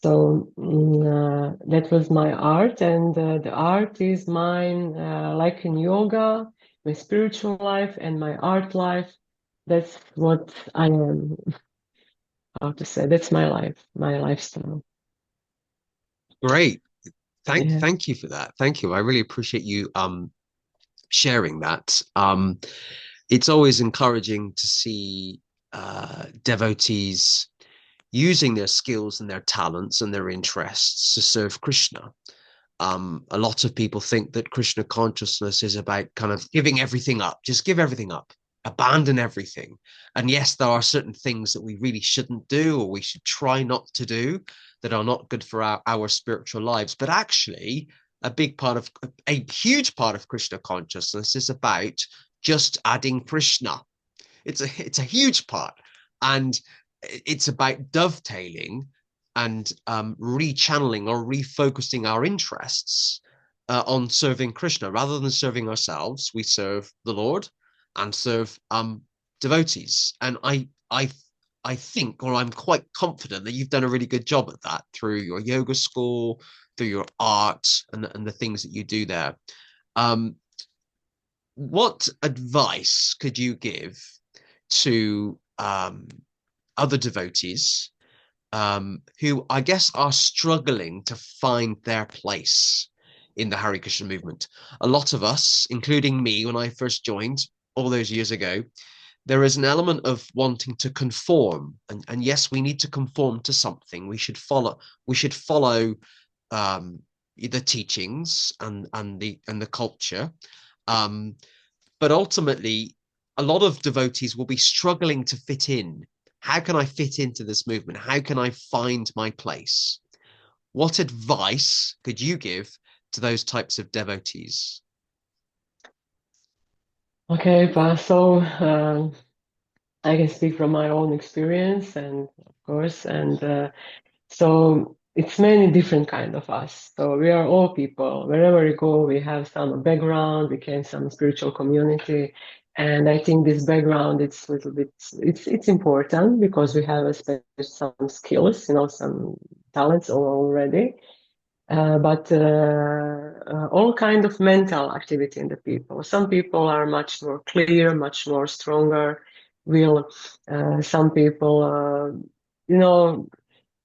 So that was my art, and the art is mine, like in yoga, my spiritual life and my art life. That's what I am, how to say, that's my life, my lifestyle. Great. Yeah. Thank you for that. Thank you. I really appreciate you sharing that. It's always encouraging to see devotees using their skills and their talents and their interests to serve Krishna. A lot of people think that Krishna consciousness is about kind of giving everything up, just give everything up, abandon everything. And yes, there are certain things that we really shouldn't do or we should try not to do that are not good for our spiritual lives. But actually, a huge part of Krishna consciousness is about just adding Krishna. It's a huge part. And it's about dovetailing and rechanneling or refocusing our interests on serving Krishna. Rather than serving ourselves, we serve the Lord and serve devotees. And I think, or I'm quite confident that you've done a really good job at that through your yoga school, through your art, and the things that you do there. Um, what advice could you give to other devotees who I guess are struggling to find their place in the Hare Krishna movement? A lot of us, including me when I first joined all those years ago, there is an element of wanting to conform. And yes, we need to conform to something. We should follow um, the teachings and the culture. Um, but ultimately, a lot of devotees will be struggling to fit in. How can I fit into this movement? How can I find my place? What advice could you give to those types of devotees? Okay, so I can speak from my own experience, and of course, and so it's many different kind of us. So we are all people. Wherever we go, we have some background, we came some spiritual community. And I think this background it's a little bit it's important because we have some skills, some talents already. But all kind of mental activity in the people. Some people are much more clear, much more stronger. Will some people,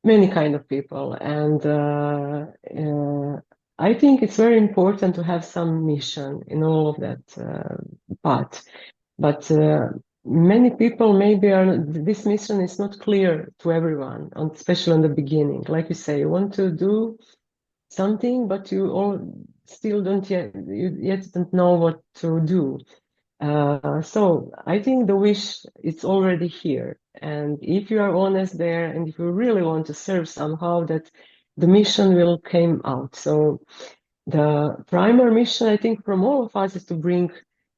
many kind of people, and I think it's very important to have some mission in all of that part. But many people maybe are this mission is not clear to everyone, especially in the beginning. Like you say, you want to do something, but you all still don't yet don't know what to do. So I think the wish is already here, and if you are honest there, and if you really want to serve somehow, that the mission will come out. So the primary mission, I think, from all of us is to bring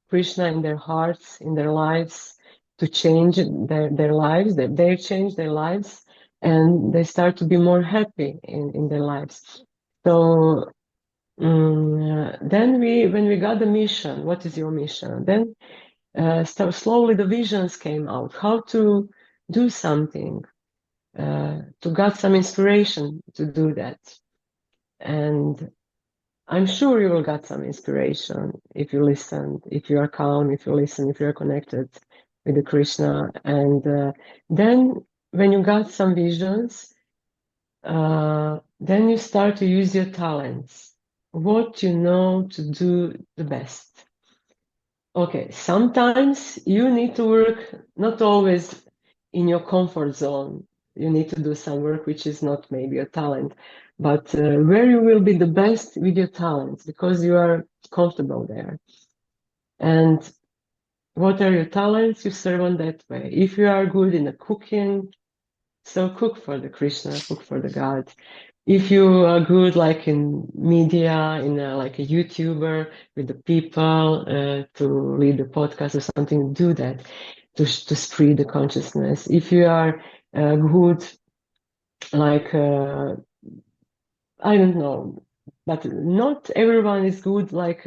Krishna in their hearts, in their lives, to change their lives, that they change their lives, and they start to be more happy in their lives. So Then when we got the mission, what is your mission? Then so slowly the visions came out, how to do something, to get some inspiration to do that. And I'm sure you will get some inspiration if you listen, if you are calm, if you listen, if you are connected with the Krishna. And then when you got some visions, then you start to use your talents, what you know to do the best. Okay, sometimes you need to work not always in your comfort zone. You need to do some work which is not maybe a talent, but where you will be the best with your talents because you are comfortable there. And what are your talents? You serve on that way. If you are good in the cooking, so cook for the Krishna, cook for the God. If you are good like in media, in like a YouTuber with the people to lead the podcast or something, do that to spread the consciousness. If you are good, like I don't know, but not everyone is good like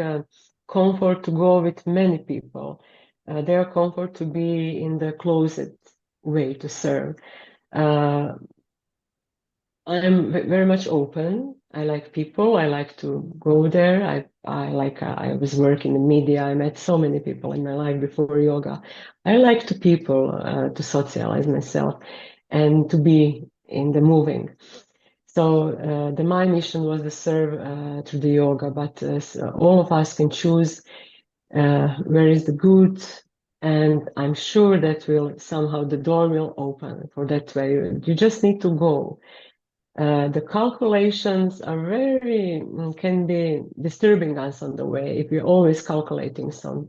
comfort to go with many people. They are comfort to be in the closet way to serve. Uh, I'm very much open. I like people. I like to go there. I like. I was working in media. I met so many people in my life before yoga. I like to people to socialize myself and to be in the moving. So my mission was to serve through the yoga, but so all of us can choose where is the good, and I'm sure that will somehow the door will open for that way. You just need to go. The calculations are very can be disturbing us on the way if we're always calculating some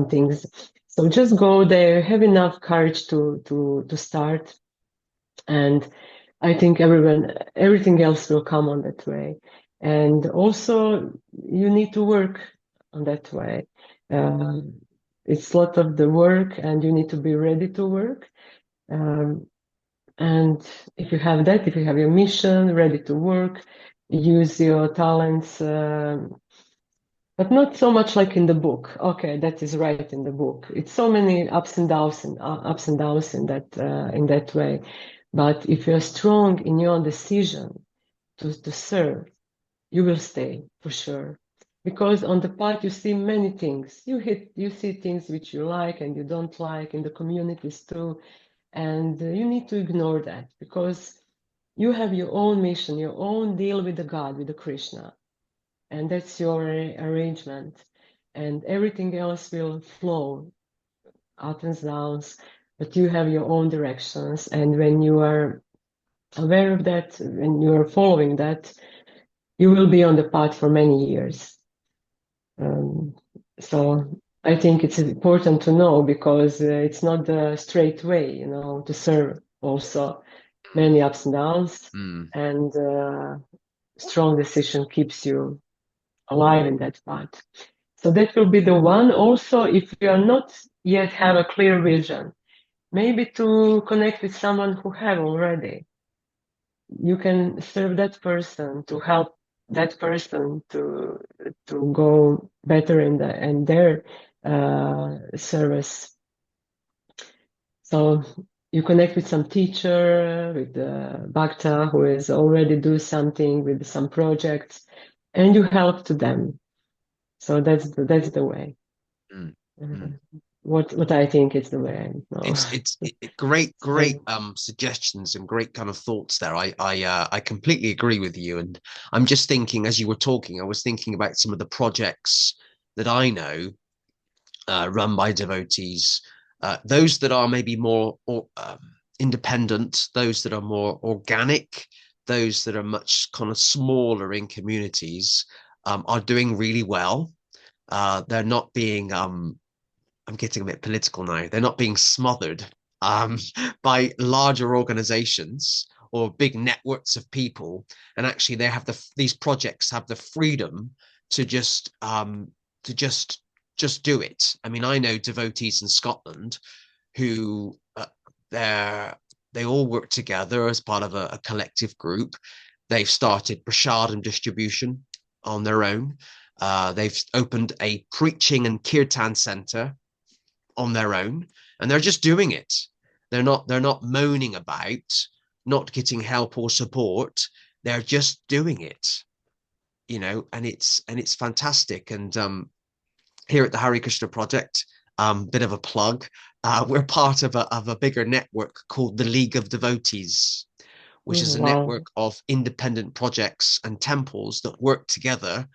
things. So just go there, have enough courage to start, and I think everything else will come on that way. And also, you need to work on that way. It's a lot of the work, and you need to be ready to work. Um, and if you have that, if you have your mission ready to work, use your talents, but not so much like in the book. Okay, that is right in the book. It's so many ups and downs in that way. But if you're strong in your decision to serve, you will stay for sure. Because on the path you see many things. You see things which you like and you don't like in the communities too. And you need to ignore that because you have your own mission, your own deal with the God, with the Krishna, and that's your arrangement. And everything else will flow up and downs, but you have your own directions. And when you are aware of that, when you are following that, you will be on the path for many years. Um, so I think it's important to know because it's not the straight way, to serve also many ups and downs, Mm. and strong decision keeps you alive in that path. So that will be the one. Also, if you are not yet have a clear vision, maybe to connect with someone who have already, you can serve that person to help that person to go better in their service. So you connect with some teacher, with the bhakta who is already do something with some projects, and you help to them. So that's the way. Mm. Mm. Uh, what I think is the way I know. Great So, suggestions and great kind of thoughts there. I completely agree with you. And I'm just thinking as you were talking, I was thinking about some of the projects that I know run by devotees, those that are maybe more independent, those that are more organic, those that are much kind of smaller in communities, are doing really well. They're not being I'm getting a bit political now. They're not being smothered um, by larger organizations or big networks of people, and actually, they have these projects have the freedom to to just just do it. I mean, I know devotees in Scotland who they all work together as part of a collective group, They've started prasadam distribution on their own. They've opened a preaching and kirtan center on their own, and they're just doing it. They're not moaning about not getting help or support. They're just doing it, and it's fantastic. And here at the Hare Krishna Project, bit of a plug, we're part of a bigger network called the League of Devotees, which is a Wow. network of independent projects and temples that work together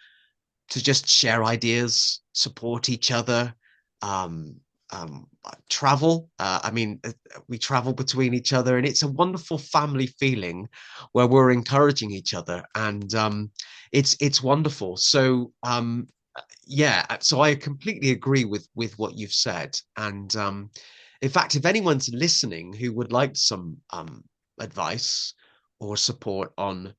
to just share ideas, support each other, um, travel. I mean, we travel between each other, and it's a wonderful family feeling where we're encouraging each other, and it's wonderful. So yeah, so I completely agree with what you've said, and in fact, if anyone's listening who would like some advice or support on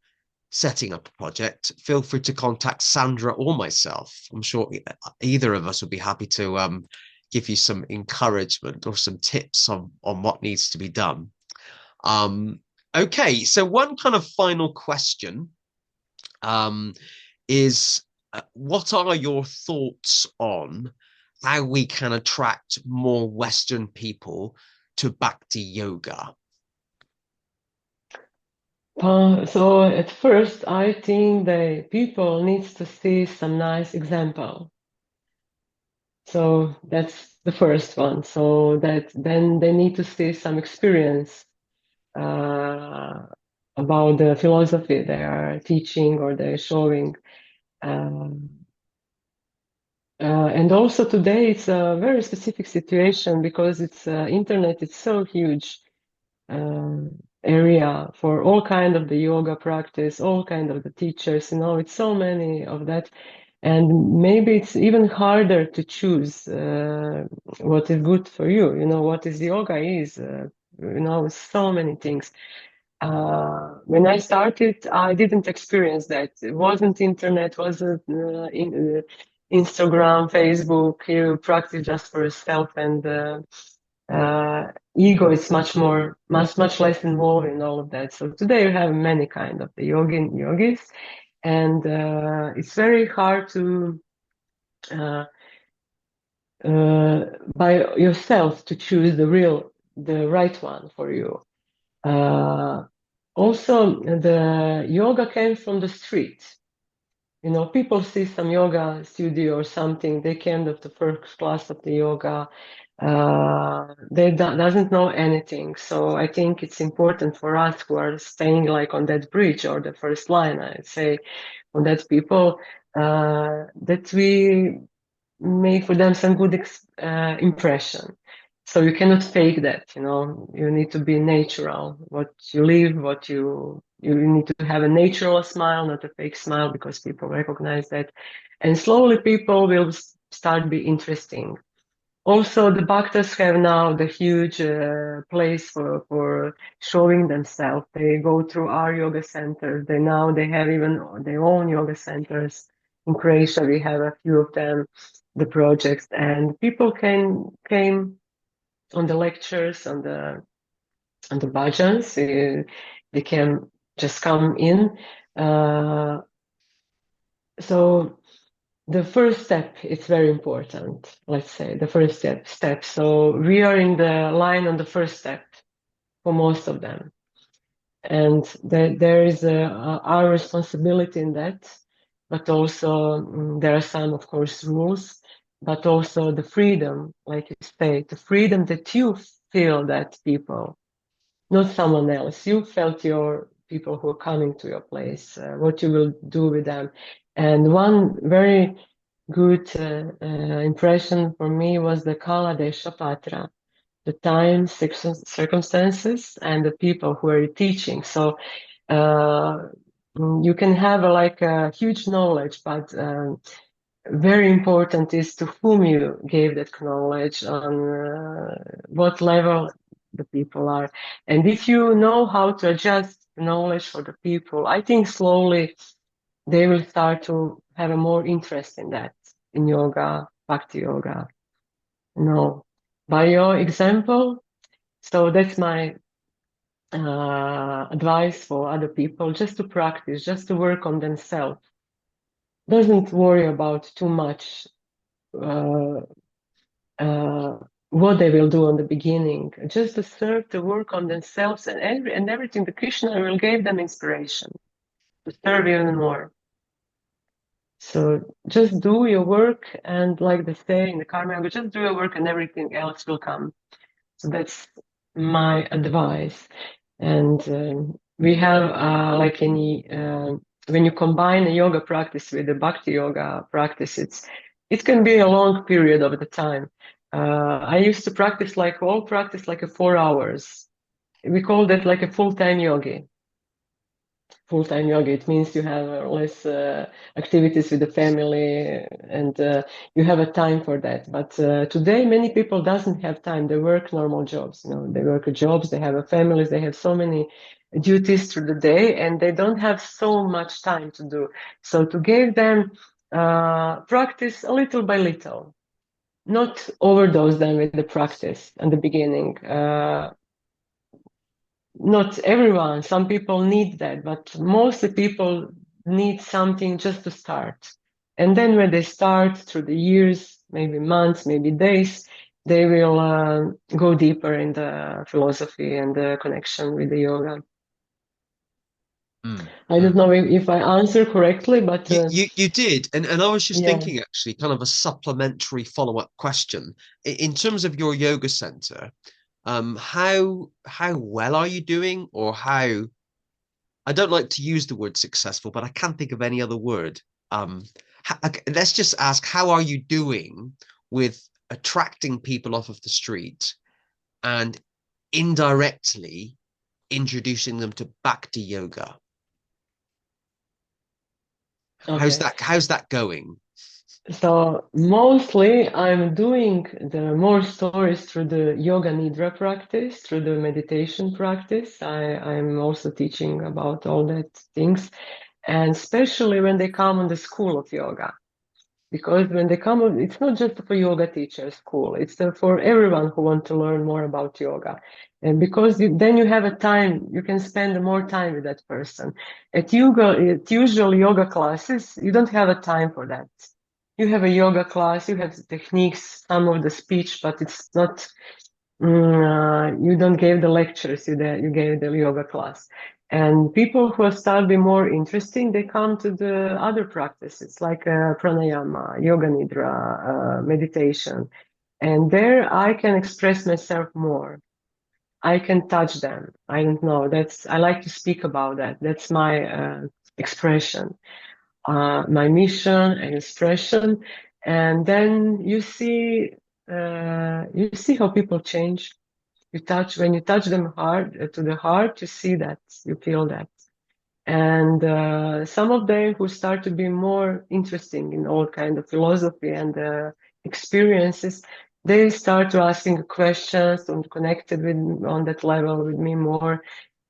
setting up a project, feel free to contact Sandra or myself. I'm sure either of us would be happy to give you some encouragement or some tips on what needs to be done. Um, okay, so one kind of final question um, is what are your thoughts on how we can attract more Western people to Bhakti yoga? So at first, I think the people needs to see some nice example. So that's the first one. So that then they need to see some experience uh, about the philosophy they are teaching or they're showing. Um, and also today it's a very specific situation because it's internet. It's so huge uh, area for all kind of the yoga practice, all kind of the teachers. It's so many of that, and maybe it's even harder to choose what is good for you. What is yoga is. So many things. When I started, I didn't experience that. It wasn't internet, wasn't Instagram, Facebook. You practice just for yourself, and uh, ego is much less involved in all of that. So today you have many kind of the yogis, and it's very hard to uh, uh, by yourself to choose the right one for you. Uh, Also, the yoga came from the street. People see some yoga studio or something, they came to the first class of the yoga. They doesn't know anything. So I think it's important for us who are staying like on that bridge or the first line, I'd say, on that people, that we make for them some good impression. So you cannot fake that, you need to be natural. What you live, you need to have a natural smile, not a fake smile, because people recognize that. And slowly people will start be interesting. Also, the bhaktas have now the huge place for showing themselves. They go through our yoga centers. They have even their own yoga centers. In Croatia, we have a few of them, the projects, and people came on the lectures, on the bhajans. They can just come in. Uh, so the first step is very important. Let's say the first step. So we are in the line on the first step for most of them, and there is our responsibility in that. But also there are some, of course, rules, but also the freedom, like you say, the freedom that you feel that people, not someone else. You felt your people who are coming to your place, what you will do with them. And one very good impression for me was the Kala Desha Patra, the time, circumstances, and the people who are teaching. So uh, you can have like a huge knowledge, but very important is to whom you gave that knowledge, on what level the people are. And if you know how to adjust knowledge for the people, I think slowly they will start to have a more interest in that, in yoga, bhakti yoga. No, by your example. So that's my advice for other people, just to practice, just to work on themselves. Doesn't worry about too much uh, uh, what they will do on the beginning, just to serve, to work on themselves and everything. The Krishna will give them inspiration to serve even more. So just do your work, and like they say in the karma yoga, just do your work and everything else will come. So that's my advice. And we have like any when you combine a yoga practice with a bhakti yoga practice, it can be a long period of the time. I used to practice like all practice like a 4 hours. We call that like a full-time yogi. Full-time yoga, it means you have less activities with the family, and you have a time for that. But today many people doesn't have time. They work normal jobs, they work jobs, they have a families, they have so many duties through the day, and they don't have so much time to do. So to give them practice a little by little, not overdose them with the practice at the beginning. Not everyone, some people need that, but mostly people need something just to start. And then when they start through the years, maybe months, maybe days, they will go deeper in the philosophy and the connection with the yoga. Mm, I don't mm. know if I answer correctly, but You did, and I was just yeah. thinking actually, kind of a supplementary follow-up question. In terms of your yoga center, how well are you doing, or how I don't like to use the word successful, but I can't think of any other word. Okay, let's just ask, how are you doing with attracting people off of the street and indirectly introducing them to bhakti yoga? Okay. How's that going? So mostly I'm doing the more stories through the yoga nidra practice, through the meditation practice. I'm also teaching about all that things, and especially when they come on the school of yoga. Because when they come, it's not just for yoga teachers school, it's for everyone who want to learn more about yoga. And because then you have a time, you can spend more time with that person. At usual yoga classes, you don't have a time for that. You have a yoga class, you have the techniques, some of the speech, but it's not you don't give the lectures, you gave the yoga class. And people who start be more interesting, they come to the other practices like pranayama, yoga nidra, meditation. And there I can express myself more. I can touch them. I don't know. I like to speak about that. That's my expression, my mission and expression. And then you see how people change. When you touch them hard to the heart, you see that, you feel that. And some of them who start to be more interesting in all kind of philosophy and experiences, they start to asking questions and connected with on that level with me more.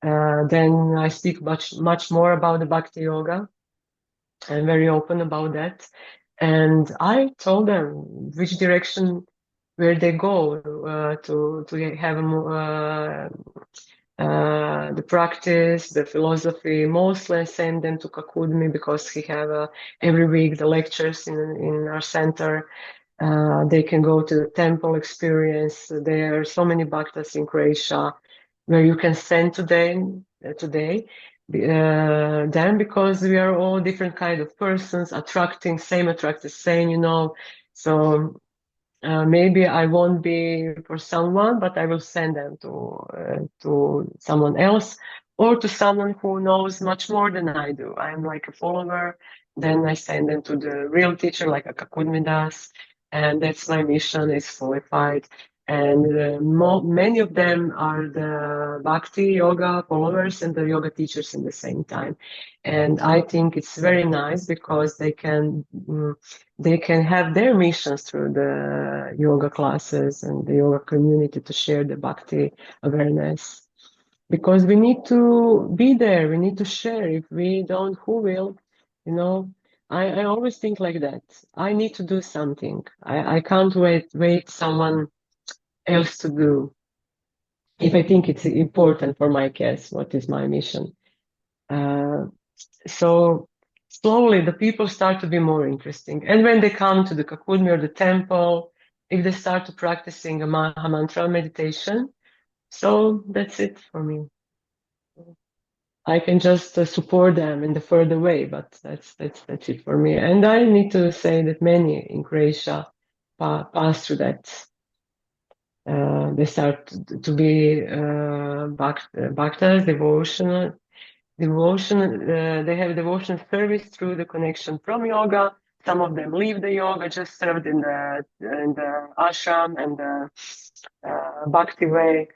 Then I speak much more about the bhakti yoga. I'm very open about that. And I told them which direction where they go to have a the practice, the philosophy. Mostly I send them to Kakudmi because he have every week the lectures in our center. They can go to the temple experience. There are so many bhaktas in Croatia where you can send today. Then because we are all different kind of persons, same attracting same, So maybe I won't be for someone, but I will send them to someone else or to someone who knows much more than I do. I'm like a follower. Then I send them to the real teacher, like a Kakudmidas, and that's my mission. Is qualified. And many of them are the Bhakti yoga followers and the yoga teachers in the same time. And I think it's very nice because they can have their missions through the yoga classes and the yoga community to share the bhakti awareness. Because we need to be there, we need to share. If we don't, who will? You know, I always think like that. I need to do something. I can't wait someone else to do. if I think it's important for my case, what is my mission. Uh, so slowly the people start to be more interesting. And when they come to the Kakudmi or the temple, if they start to practicing a Maha Mantra meditation, so that's it for me. I can just support them in the further way, but that's it for me. And I need to say that many in Croatia pass through that. They start to be bhaktas, devotion. They have devotion service through the connection from yoga. Some of them leave the yoga, just served in the ashram and the bhakti way,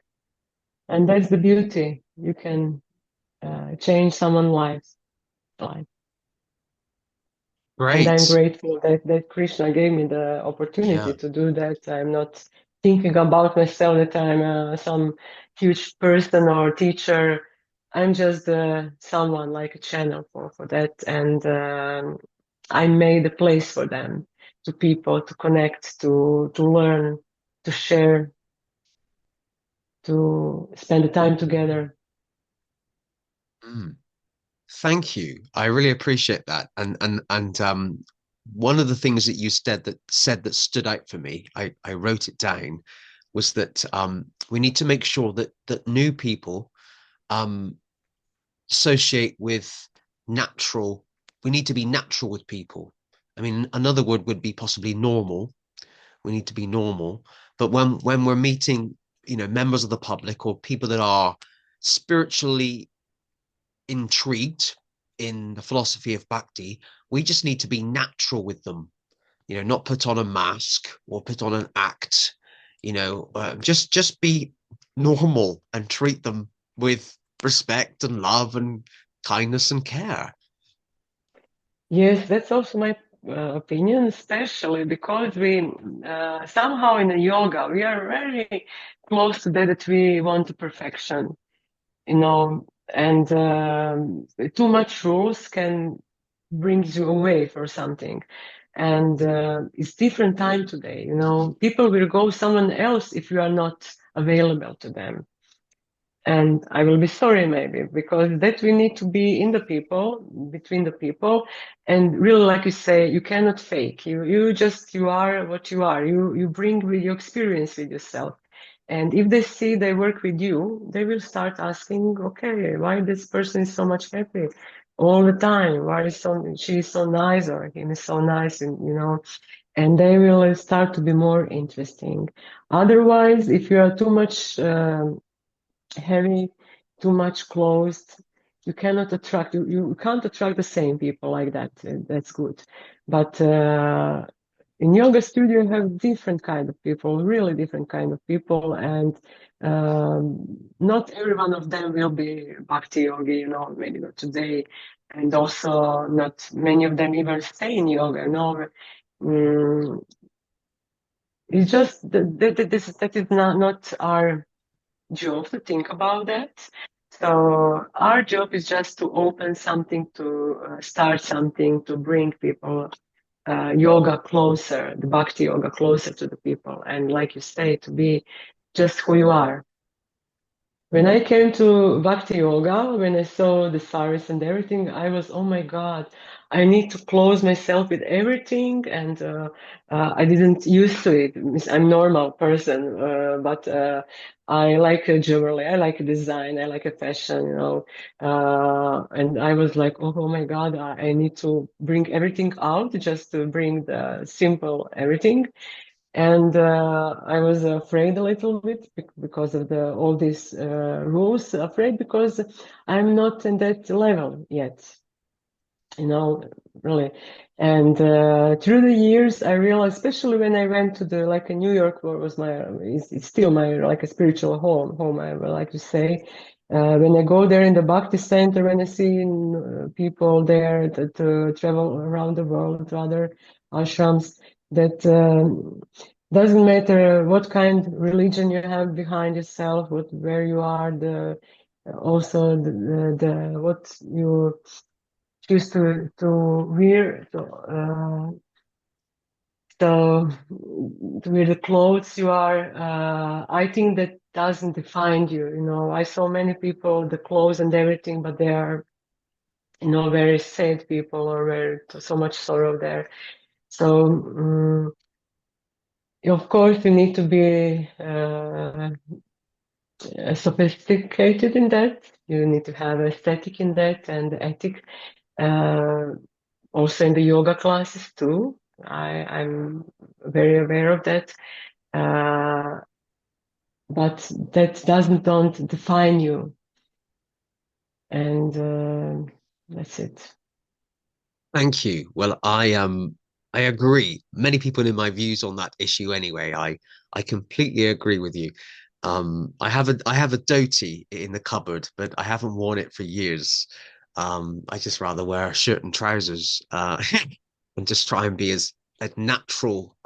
and that's the beauty. You can change someone's life. And I'm Great. grateful that Krishna gave me the opportunity Yeah. to do that. I'm not thinking about myself that I'm some huge person or teacher. I'm just someone like a channel for that. And I made a place for them, to people, to connect, to learn, to share, to spend the time together. Mm. Thank you. I really appreciate that. And one of the things that you said that stood out for me, I wrote it down, was that we need to make sure that new people um associate with natural. We need to be natural with people. I mean, another word would be possibly normal. We need to be normal. But when we're meeting, members of the public or people that are spiritually intrigued in the philosophy of bhakti, we just need to be natural with them, not put on a mask or put on an act, just be normal and treat them with respect and love and kindness and care. Yes, that's also my opinion, especially because we somehow in the yoga we are very close to that we want to perfection, and too much rules can bring you away for something. And it's different time today, people will go someone else if you are not available to them. And I will be sorry maybe, because that we need to be in the people, between the people, and really, like you say, you cannot fake. You are what you are. You bring with your experience with yourself. And if they see they work with you, they will start asking, okay, why this person is so much happy all the time? Why is she is so nice, or he is so nice, and they will start to be more interesting. Otherwise, if you are too much heavy, too much closed, you cannot attract, you can't attract the same people like that. That's good. But in yoga studio, you have different kind of people, really different kind of people, and not every one of them will be bhakti yogi, maybe not today, and also not many of them even stay in yoga. Mm, it's just that is not our job to think about that. So our job is just to open something, to start something, to bring people yoga closer, the bhakti yoga closer to the people. And like you say, to be just who you are. When I came to Bhakti Yoga, when I saw the saris and everything, I was, oh my God, I need to close myself with everything. And I didn't used to it. I'm normal person, but I like jewelry, I like design, I like a fashion, and I was like, oh my God, I need to bring everything out just to bring the simple everything. And I was afraid a little bit because of the all these rules. Afraid because I'm not in that level yet, really. And through the years, I realized, especially when I went to the like in New York, where was it's still my like a spiritual home, I would like to say. When I go there in the Bhakti Center, when I see people there that travel around the world to other ashrams, that doesn't matter what kind of religion you have behind yourself, where you are, also the what you choose to wear. So to wear the clothes you are. I think that doesn't define you. You know, I saw many people, the clothes and everything, but they are, you know, very sad people or very so much sorrow there. So, of course, you need to be sophisticated in that. You need to have aesthetic in that and ethic. Uh, Also in the yoga classes too. I'm very aware of that. Uh, but that doesn't don't define you. And that's it. Thank you. Well, I agree. Many people in my views on that issue anyway. I completely agree with you. I have a dhoti in the cupboard, but I haven't worn it for years. I just rather wear a shirt and trousers and just try and be as natural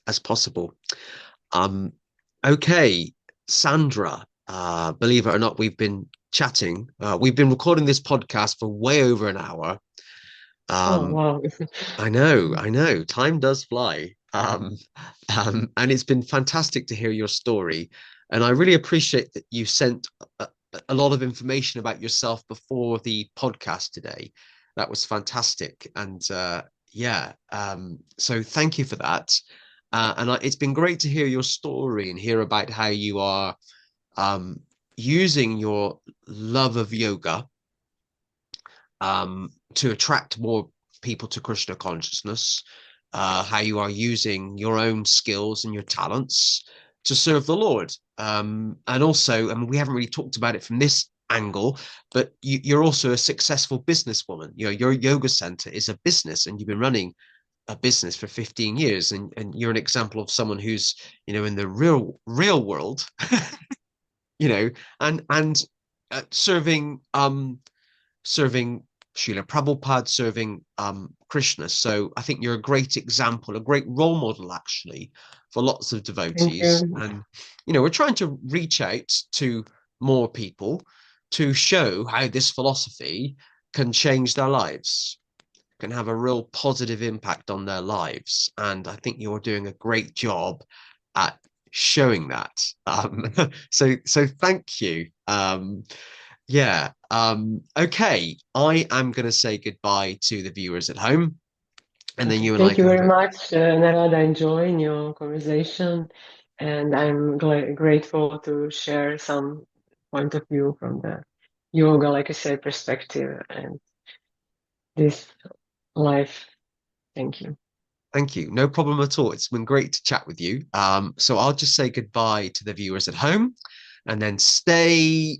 as possible. Um, okay, Sandra, believe it or not, we've been chatting. We've been recording this podcast for way over an hour. Oh, Um, wow. I know. Time does fly. And it's been fantastic to hear your story. And I really appreciate that you sent a, a lot of information about yourself before the podcast today. That was fantastic. And yeah, so thank you for that. It's been great to hear your story and hear about how you are um, using your love of yoga to attract more people to Krishna consciousness, how you are using your own skills and your talents to serve the Lord. And also, I mean, we haven't really talked about it from this angle, but you're also a successful businesswoman. You know, your yoga center is a business, and you've been running a business for 15 years, and you're an example of someone who's, in the real world, and serving Srila Prabhupada, serving Krishna. So I think you're a great example, a great role model, actually, for lots of Thank devotees. you. And, we're trying to reach out to more people to show how this philosophy can change their lives, can have a real positive impact on their lives. And I think you're doing a great job at showing that. So thank you. Yeah. Okay. I am going to say goodbye to the viewers at home, and then Okay. you and I Thank you can have very a much, Narada. I enjoyed your conversation, and I'm grateful to share some point of view from the yoga, like I said, perspective and this life. Thank you. thank you. No problem at all. It's been great to chat with you. So I'll just say goodbye to the viewers at home, and then stay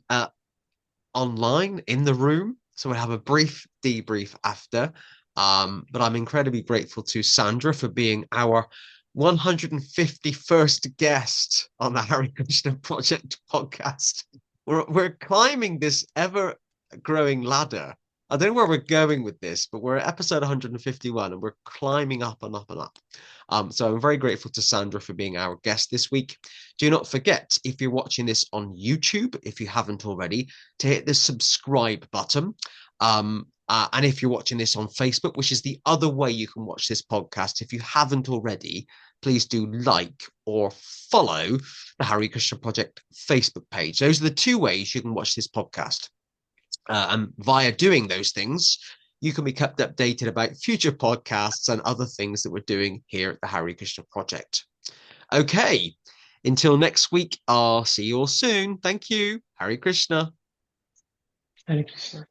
online in the room. So we'll have a brief debrief after. But I'm incredibly grateful to Sandra for being our 151st guest on the Hare Krishna Project podcast. We're climbing this ever growing ladder. I don't know where we're going with this, but we're at episode 151 and we're climbing up and up and up. So I'm very grateful to Sandra for being our guest this week. Do not forget, if you're watching this on YouTube, if you haven't already, to hit the subscribe button. And if you're watching this on Facebook, which is the other way you can watch this podcast, if you haven't already, please do like or follow the Hare Krishna Project Facebook page. Those are the two ways you can watch this podcast. And via doing those things, you can be kept updated about future podcasts and other things that we're doing here at the Hare Krishna Project. Okay, until next week, I'll see you all soon. Thank you. Hare Krishna. Hare Krishna.